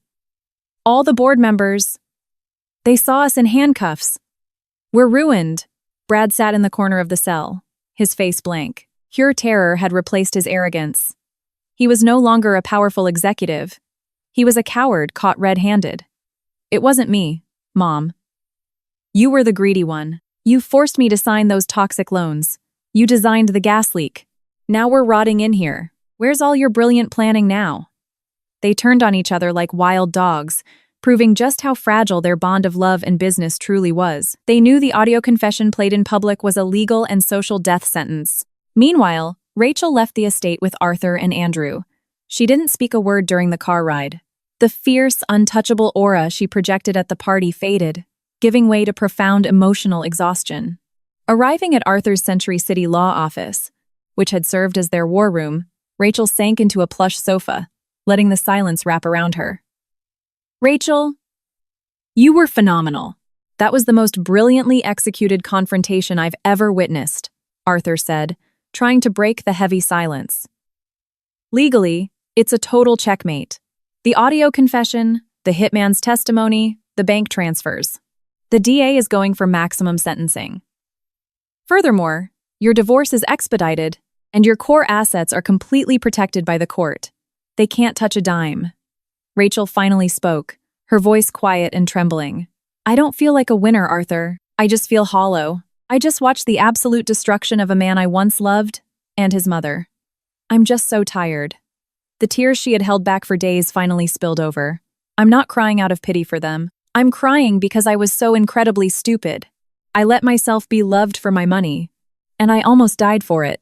All the board members. They saw us in handcuffs. We're ruined." Brad sat in the corner of the cell, his face blank. Pure terror had replaced his arrogance. He was no longer a powerful executive. He was a coward caught red-handed. "It wasn't me, Mom. You were the greedy one. You forced me to sign those toxic loans. You designed the gas leak. Now we're rotting in here. Where's all your brilliant planning now?" They turned on each other like wild dogs, proving just how fragile their bond of love and business truly was. They knew the audio confession played in public was a legal and social death sentence. Meanwhile, Rachel left the estate with Arthur and Andrew. She didn't speak a word during the car ride. The fierce, untouchable aura she projected at the party faded, giving way to profound emotional exhaustion. Arriving at Arthur's Century City law office, which had served as their war room, Rachel sank into a plush sofa, letting the silence wrap around her. "Rachel, you were phenomenal. That was the most brilliantly executed confrontation I've ever witnessed," Arthur said, trying to break the heavy silence. "Legally, it's a total checkmate. The audio confession, the hitman's testimony, the bank transfers. The DA is going for maximum sentencing. Furthermore, your divorce is expedited, and your core assets are completely protected by the court. They can't touch a dime." Rachel finally spoke, her voice quiet and trembling. "I don't feel like a winner, Arthur. I just feel hollow. I just watched the absolute destruction of a man I once loved, and his mother. I'm just so tired." The tears she had held back for days finally spilled over. "I'm not crying out of pity for them. I'm crying because I was so incredibly stupid. I let myself be loved for my money, and I almost died for it."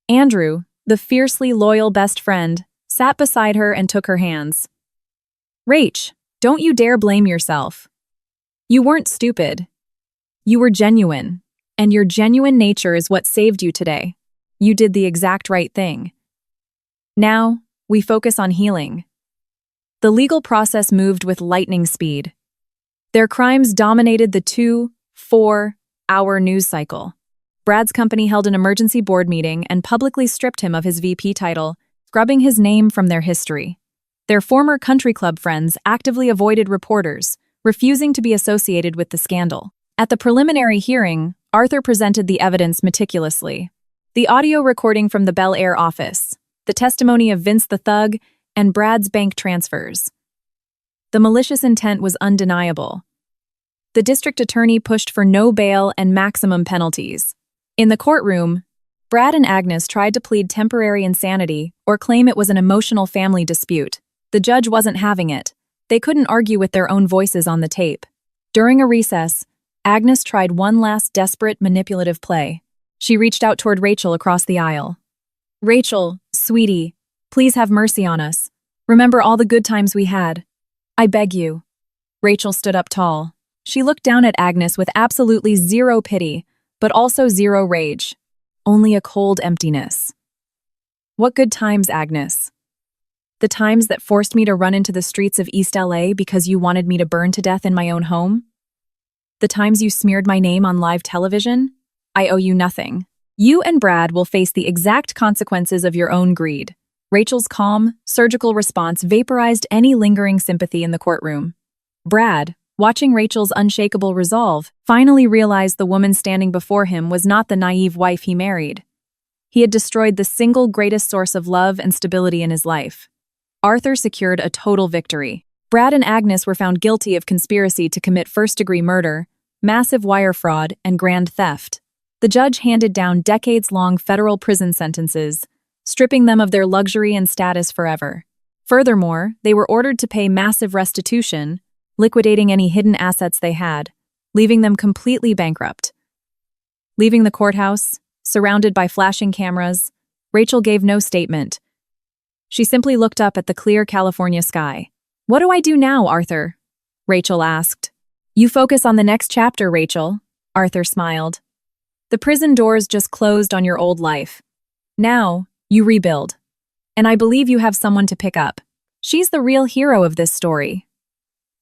Andrew, the fiercely loyal best friend, sat beside her and took her hands. "Rach, don't you dare blame yourself. You weren't stupid. You were genuine, and your genuine nature is what saved you today. You did the exact right thing. Now, we focus on healing." The legal process moved with lightning speed. Their crimes dominated the 2-4-hour news cycle. Brad's company held an emergency board meeting and publicly stripped him of his VP title, scrubbing his name from their history. Their former country club friends actively avoided reporters, refusing to be associated with the scandal. At the preliminary hearing, Arthur presented the evidence meticulously. The audio recording from the Bel Air office, the testimony of Vince the Thug, and Brad's bank transfers. The malicious intent was undeniable. The district attorney pushed for no bail and maximum penalties. In the courtroom, Brad and Agnes tried to plead temporary insanity or claim it was an emotional family dispute. The judge wasn't having it. They couldn't argue with their own voices on the tape. During a recess, Agnes tried one last desperate, manipulative play. She reached out toward Rachel across the aisle. "Rachel, sweetie, please have mercy on us. Remember all the good times we had. I beg you." Rachel stood up tall. She looked down at Agnes with absolutely zero pity, but also zero rage. Only a cold emptiness. "What good times, Agnes? The times that forced me to run into the streets of East LA because you wanted me to burn to death in my own home? The times you smeared my name on live television? I owe you nothing. You and Brad will face the exact consequences of your own greed." Rachel's calm, surgical response vaporized any lingering sympathy in the courtroom. Brad, watching Rachel's unshakable resolve, finally realized the woman standing before him was not the naive wife he married. He had destroyed the single greatest source of love and stability in his life. Arthur secured a total victory. Brad and Agnes were found guilty of conspiracy to commit first-degree murder, massive wire fraud, and grand theft. The judge handed down decades-long federal prison sentences, stripping them of their luxury and status forever. Furthermore, they were ordered to pay massive restitution, liquidating any hidden assets they had, leaving them completely bankrupt. Leaving the courthouse, surrounded by flashing cameras, Rachel gave no statement. She simply looked up at the clear California sky. "What do I do now, Arthur?" Rachel asked. "You focus on the next chapter, Rachel," Arthur smiled. "The prison doors just closed on your old life. Now, you rebuild. And I believe you have someone to pick up. She's the real hero of this story."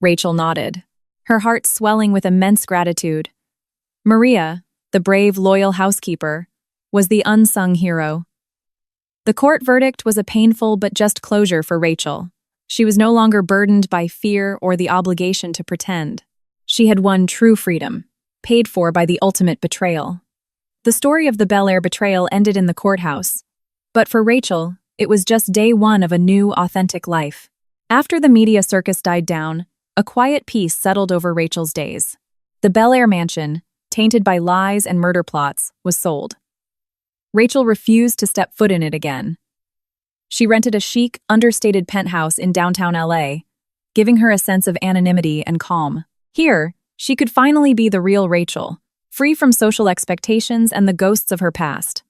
Rachel nodded, her heart swelling with immense gratitude. Maria, the brave, loyal housekeeper, was the unsung hero. The court verdict was a painful but just closure for Rachel. She was no longer burdened by fear or the obligation to pretend. She had won true freedom, paid for by the ultimate betrayal. The story of the Bel Air betrayal ended in the courthouse. But for Rachel, it was just day one of a new, authentic life. After the media circus died down, a quiet peace settled over Rachel's days. The Bel Air mansion, tainted by lies and murder plots, was sold. Rachel refused to step foot in it again. She rented a chic, understated penthouse in downtown LA, giving her a sense of anonymity and calm. Here, she could finally be the real Rachel, free from social expectations and the ghosts of her past.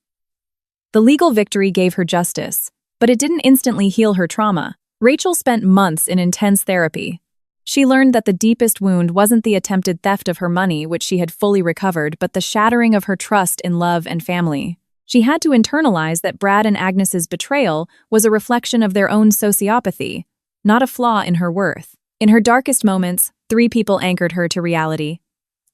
The legal victory gave her justice, but it didn't instantly heal her trauma. Rachel spent months in intense therapy. She learned that the deepest wound wasn't the attempted theft of her money, which she had fully recovered, but the shattering of her trust in love and family. She had to internalize that Brad and Agnes's betrayal was a reflection of their own sociopathy, not a flaw in her worth. In her darkest moments, 3 people anchored her to reality: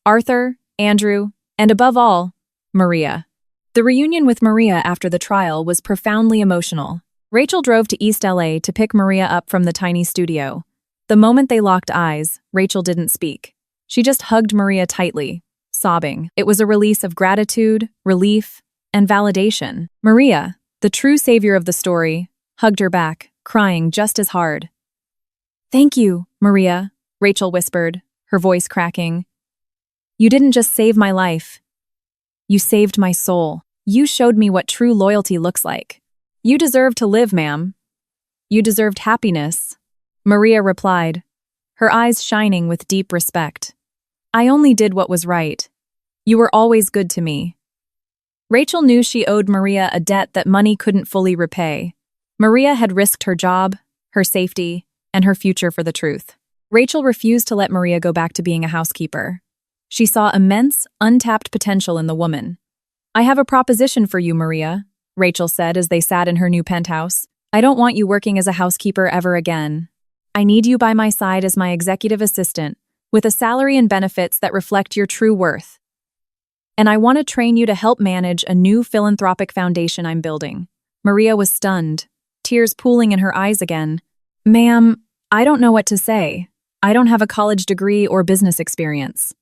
Arthur, Andrew, and above all, Maria. The reunion with Maria after the trial was profoundly emotional. Rachel drove to East LA to pick Maria up from the tiny studio. The moment they locked eyes, Rachel didn't speak. She just hugged Maria tightly, sobbing. It was a release of gratitude, relief, and validation. Maria, the true savior of the story, hugged her back, crying just as hard. "Thank you, Maria," Rachel whispered, her voice cracking. "You didn't just save my life. You saved my soul. You showed me what true loyalty looks like. You deserve to live, ma'am. You deserved happiness." Maria replied, her eyes shining with deep respect. "I only did what was right. You were always good to me." Rachel knew she owed Maria a debt that money couldn't fully repay. Maria had risked her job, her safety, and her future for the truth. Rachel refused to let Maria go back to being a housekeeper. She saw immense, untapped potential in the woman. "I have a proposition for you, Maria," Rachel said as they sat in her new penthouse. "I don't want you working as a housekeeper ever again. I need you by my side as my executive assistant, with a salary and benefits that reflect your true worth. And I want to train you to help manage a new philanthropic foundation I'm building." Maria was stunned, tears pooling in her eyes again. "Ma'am, I don't know what to say. I don't have a college degree or business experience.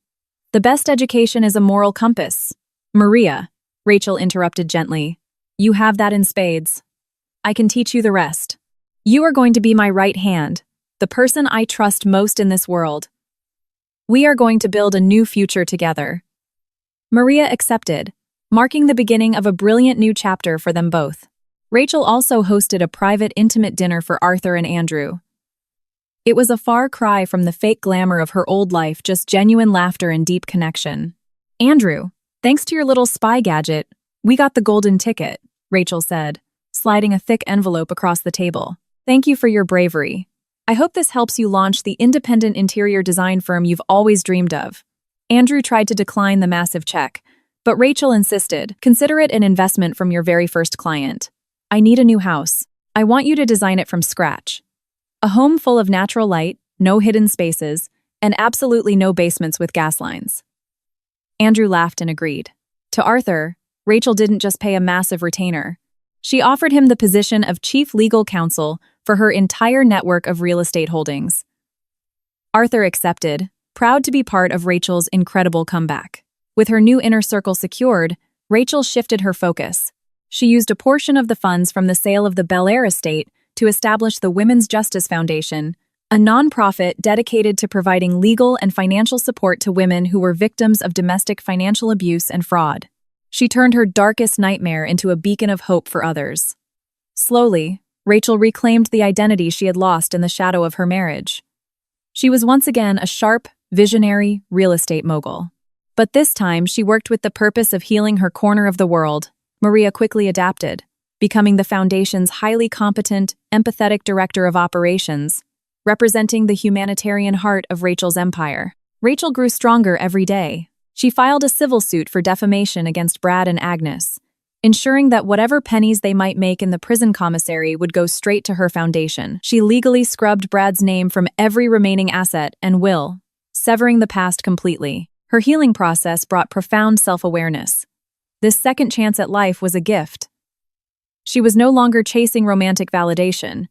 The best education is a moral compass." "Maria," Rachel interrupted gently, "you have that in spades. I can teach you the rest. You are going to be my right hand, the person I trust most in this world. We are going to build a new future together." Maria accepted, marking the beginning of a brilliant new chapter for them both. Rachel also hosted a private, intimate dinner for Arthur and Andrew. It was a far cry from the fake glamour of her old life, just genuine laughter and deep connection. "Andrew, thanks to your little spy gadget, we got the golden ticket," Rachel said, sliding a thick envelope across the table. "Thank you for your bravery. I hope this helps you launch the independent interior design firm you've always dreamed of." Andrew tried to decline the massive check, but Rachel insisted, "Consider it an investment from your very first client. I need a new house. I want you to design it from scratch. A home full of natural light, no hidden spaces, and absolutely no basements with gas lines." Andrew laughed and agreed. To Arthur, Rachel didn't just pay a massive retainer. She offered him the position of chief legal counsel for her entire network of real estate holdings. Arthur accepted, proud to be part of Rachel's incredible comeback. With her new inner circle secured, Rachel shifted her focus. She used a portion of the funds from the sale of the Bel Air estate to establish the Women's Justice Foundation, a nonprofit dedicated to providing legal and financial support to women who were victims of domestic financial abuse and fraud. She turned her darkest nightmare into a beacon of hope for others. Slowly, Rachel reclaimed the identity she had lost in the shadow of her marriage. She was once again a sharp, visionary real estate mogul. But this time, she worked with the purpose of healing her corner of the world. Maria quickly adapted, becoming the foundation's highly competent, empathetic director of operations, representing the humanitarian heart of Rachel's empire. Rachel grew stronger every day. She filed a civil suit for defamation against Brad and Agnes, ensuring that whatever pennies they might make in the prison commissary would go straight to her foundation. She legally scrubbed Brad's name from every remaining asset and will, severing the past completely. Her healing process brought profound self-awareness. This second chance at life was a gift. She was no longer chasing romantic validation.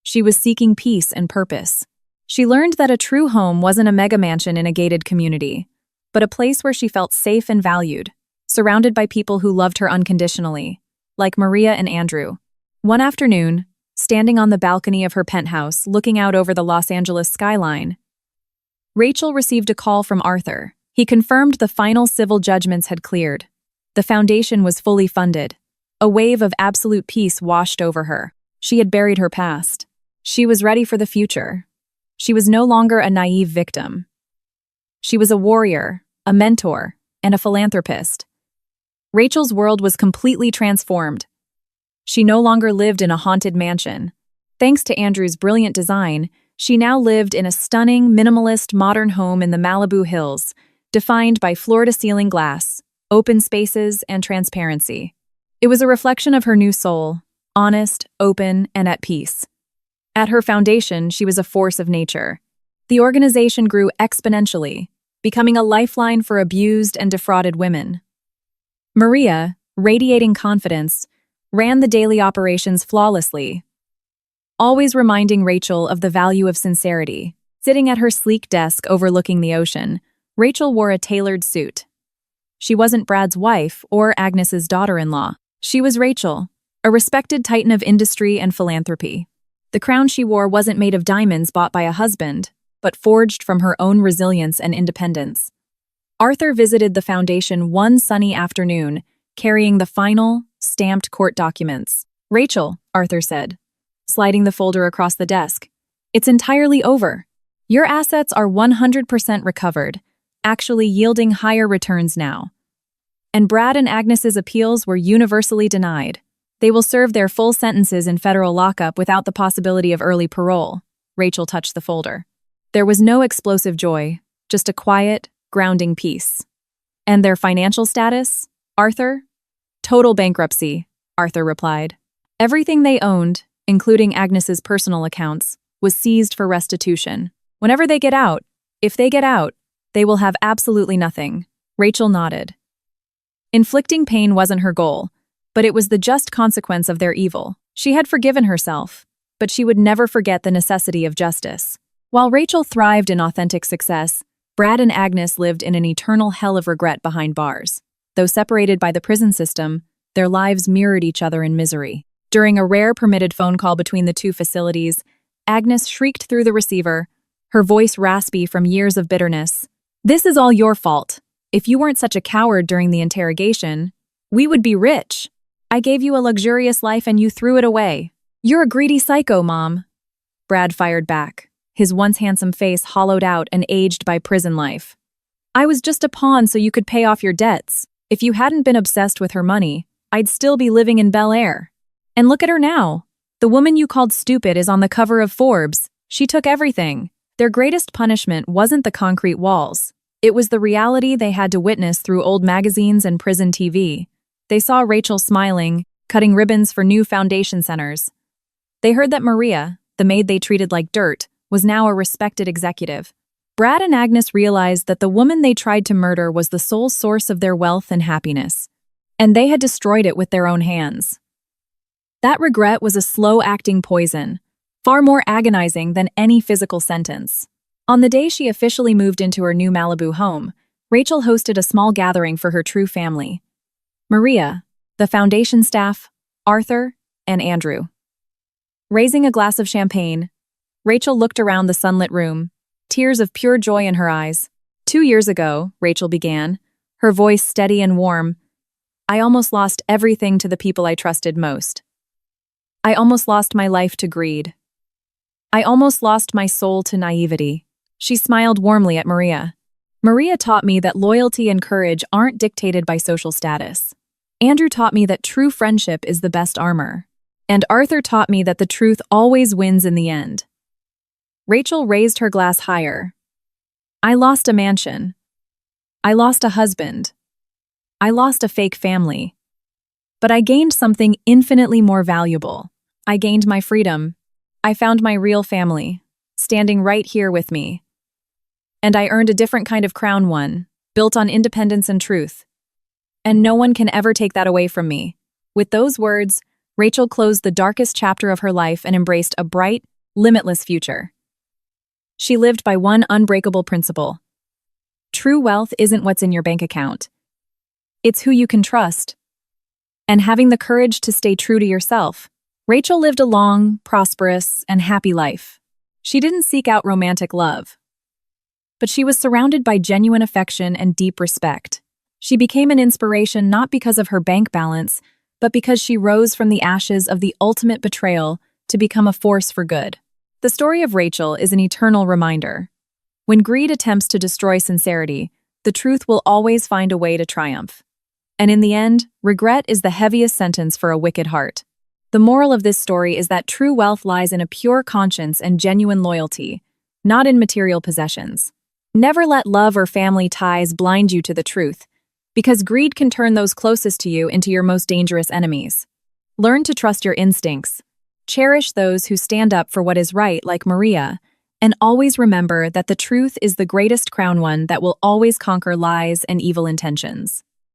She was seeking peace and purpose. She learned that a true home wasn't a mega mansion in a gated community, but a place where she felt safe and valued, surrounded by people who loved her unconditionally, like Maria and Andrew. One afternoon, standing on the balcony of her penthouse looking out over the Los Angeles skyline, Rachel received a call from Arthur. He confirmed the final civil judgments had cleared. The foundation was fully funded. A wave of absolute peace washed over her. She had buried her past. She was ready for the future. She was no longer a naive victim. She was a warrior, a mentor, and a philanthropist. Rachel's world was completely transformed. She no longer lived in a haunted mansion. Thanks to Andrew's brilliant design, she now lived in a stunning, minimalist, modern home in the Malibu Hills, defined by floor-to-ceiling glass, open spaces, and transparency. It was a reflection of her new soul, honest, open, and at peace. At her foundation, she was a force of nature. The organization grew exponentially, becoming a lifeline for abused and defrauded women. Maria, radiating confidence, ran the daily operations flawlessly, always reminding Rachel of the value of sincerity. Sitting at her sleek desk overlooking the ocean, Rachel wore a tailored suit. She wasn't Brad's wife or Agnes's daughter-in-law. She was Rachel, a respected titan of industry and philanthropy. The crown she wore wasn't made of diamonds bought by a husband, but forged from her own resilience and independence. Arthur visited the foundation one sunny afternoon, carrying the final, stamped court documents. "Rachel," Arthur said, sliding the folder across the desk, "it's entirely over. Your assets are 100% recovered, actually yielding higher returns now. And Brad and Agnes's appeals were universally denied. They will serve their full sentences in federal lockup without the possibility of early parole." Rachel touched the folder. There was no explosive joy, just a quiet, grounding peace. "And their financial status, Arthur?" "Total bankruptcy," Arthur replied. Everything they owned, including Agnes's personal accounts, was seized for restitution. "Whenever they get out, if they get out, they will have absolutely nothing." Rachel nodded. Inflicting pain wasn't her goal, but it was the just consequence of their evil. She had forgiven herself, but she would never forget the necessity of justice. While Rachel thrived in authentic success, Brad and Agnes lived in an eternal hell of regret behind bars. Though separated by the prison system, their lives mirrored each other in misery. During a rare permitted phone call between the two facilities, Agnes shrieked through the receiver, her voice raspy from years of bitterness. "This is all your fault. If you weren't such a coward during the interrogation, we would be rich. I gave you a luxurious life and you threw it away. You're a greedy psycho, Mom." Brad fired back, his once handsome face hollowed out and aged by prison life. "I was just a pawn so you could pay off your debts. If you hadn't been obsessed with her money, I'd still be living in Bel Air. And look at her now. The woman you called stupid is on the cover of Forbes. She took everything." Their greatest punishment wasn't the concrete walls. It was the reality they had to witness through old magazines and prison TV. They saw Rachel smiling, cutting ribbons for new foundation centers. They heard that Maria, the maid they treated like dirt, was now a respected executive. Brad and Agnes realized that the woman they tried to murder was the sole source of their wealth and happiness, and they had destroyed it with their own hands. That regret was a slow-acting poison, far more agonizing than any physical sentence. On the day she officially moved into her new Malibu home, Rachel hosted a small gathering for her true family: Maria, the foundation staff, Arthur, and Andrew. Raising a glass of champagne, Rachel looked around the sunlit room, tears of pure joy in her eyes. 2 years ago, Rachel began, her voice steady and warm, "I almost lost everything to the people I trusted most. I almost lost my life to greed. I almost lost my soul to naivety." She smiled warmly at Maria. "Maria taught me that loyalty and courage aren't dictated by social status. Andrew taught me that true friendship is the best armor. And Arthur taught me that the truth always wins in the end." Rachel raised her glass higher. "I lost a mansion. I lost a husband. I lost a fake family. But I gained something infinitely more valuable. I gained my freedom. I found my real family, standing right here with me. And I earned a different kind of crown, one, built on independence and truth. and no one can ever take that away from me." With those words, Rachel closed the darkest chapter of her life and embraced a bright, limitless future. She lived by one unbreakable principle: true wealth isn't what's in your bank account. It's who you can trust. And having the courage to stay true to yourself. Rachel lived a long, prosperous, and happy life. She didn't seek out romantic love, but she was surrounded by genuine affection and deep respect. She became an inspiration not because of her bank balance, but because she rose from the ashes of the ultimate betrayal to become a force for good. The story of Rachel is an eternal reminder. When greed attempts to destroy sincerity, the truth will always find a way to triumph. And in the end, regret is the heaviest sentence for a wicked heart. The moral of this story is that true wealth lies in a pure conscience and genuine loyalty, not in material possessions. Never let love or family ties blind you to the truth, because greed can turn those closest to you into your most dangerous enemies. Learn to trust your instincts. Cherish those who stand up for what is right, like Maria, and always remember that the truth is the greatest crown, one that will always conquer lies and evil intentions.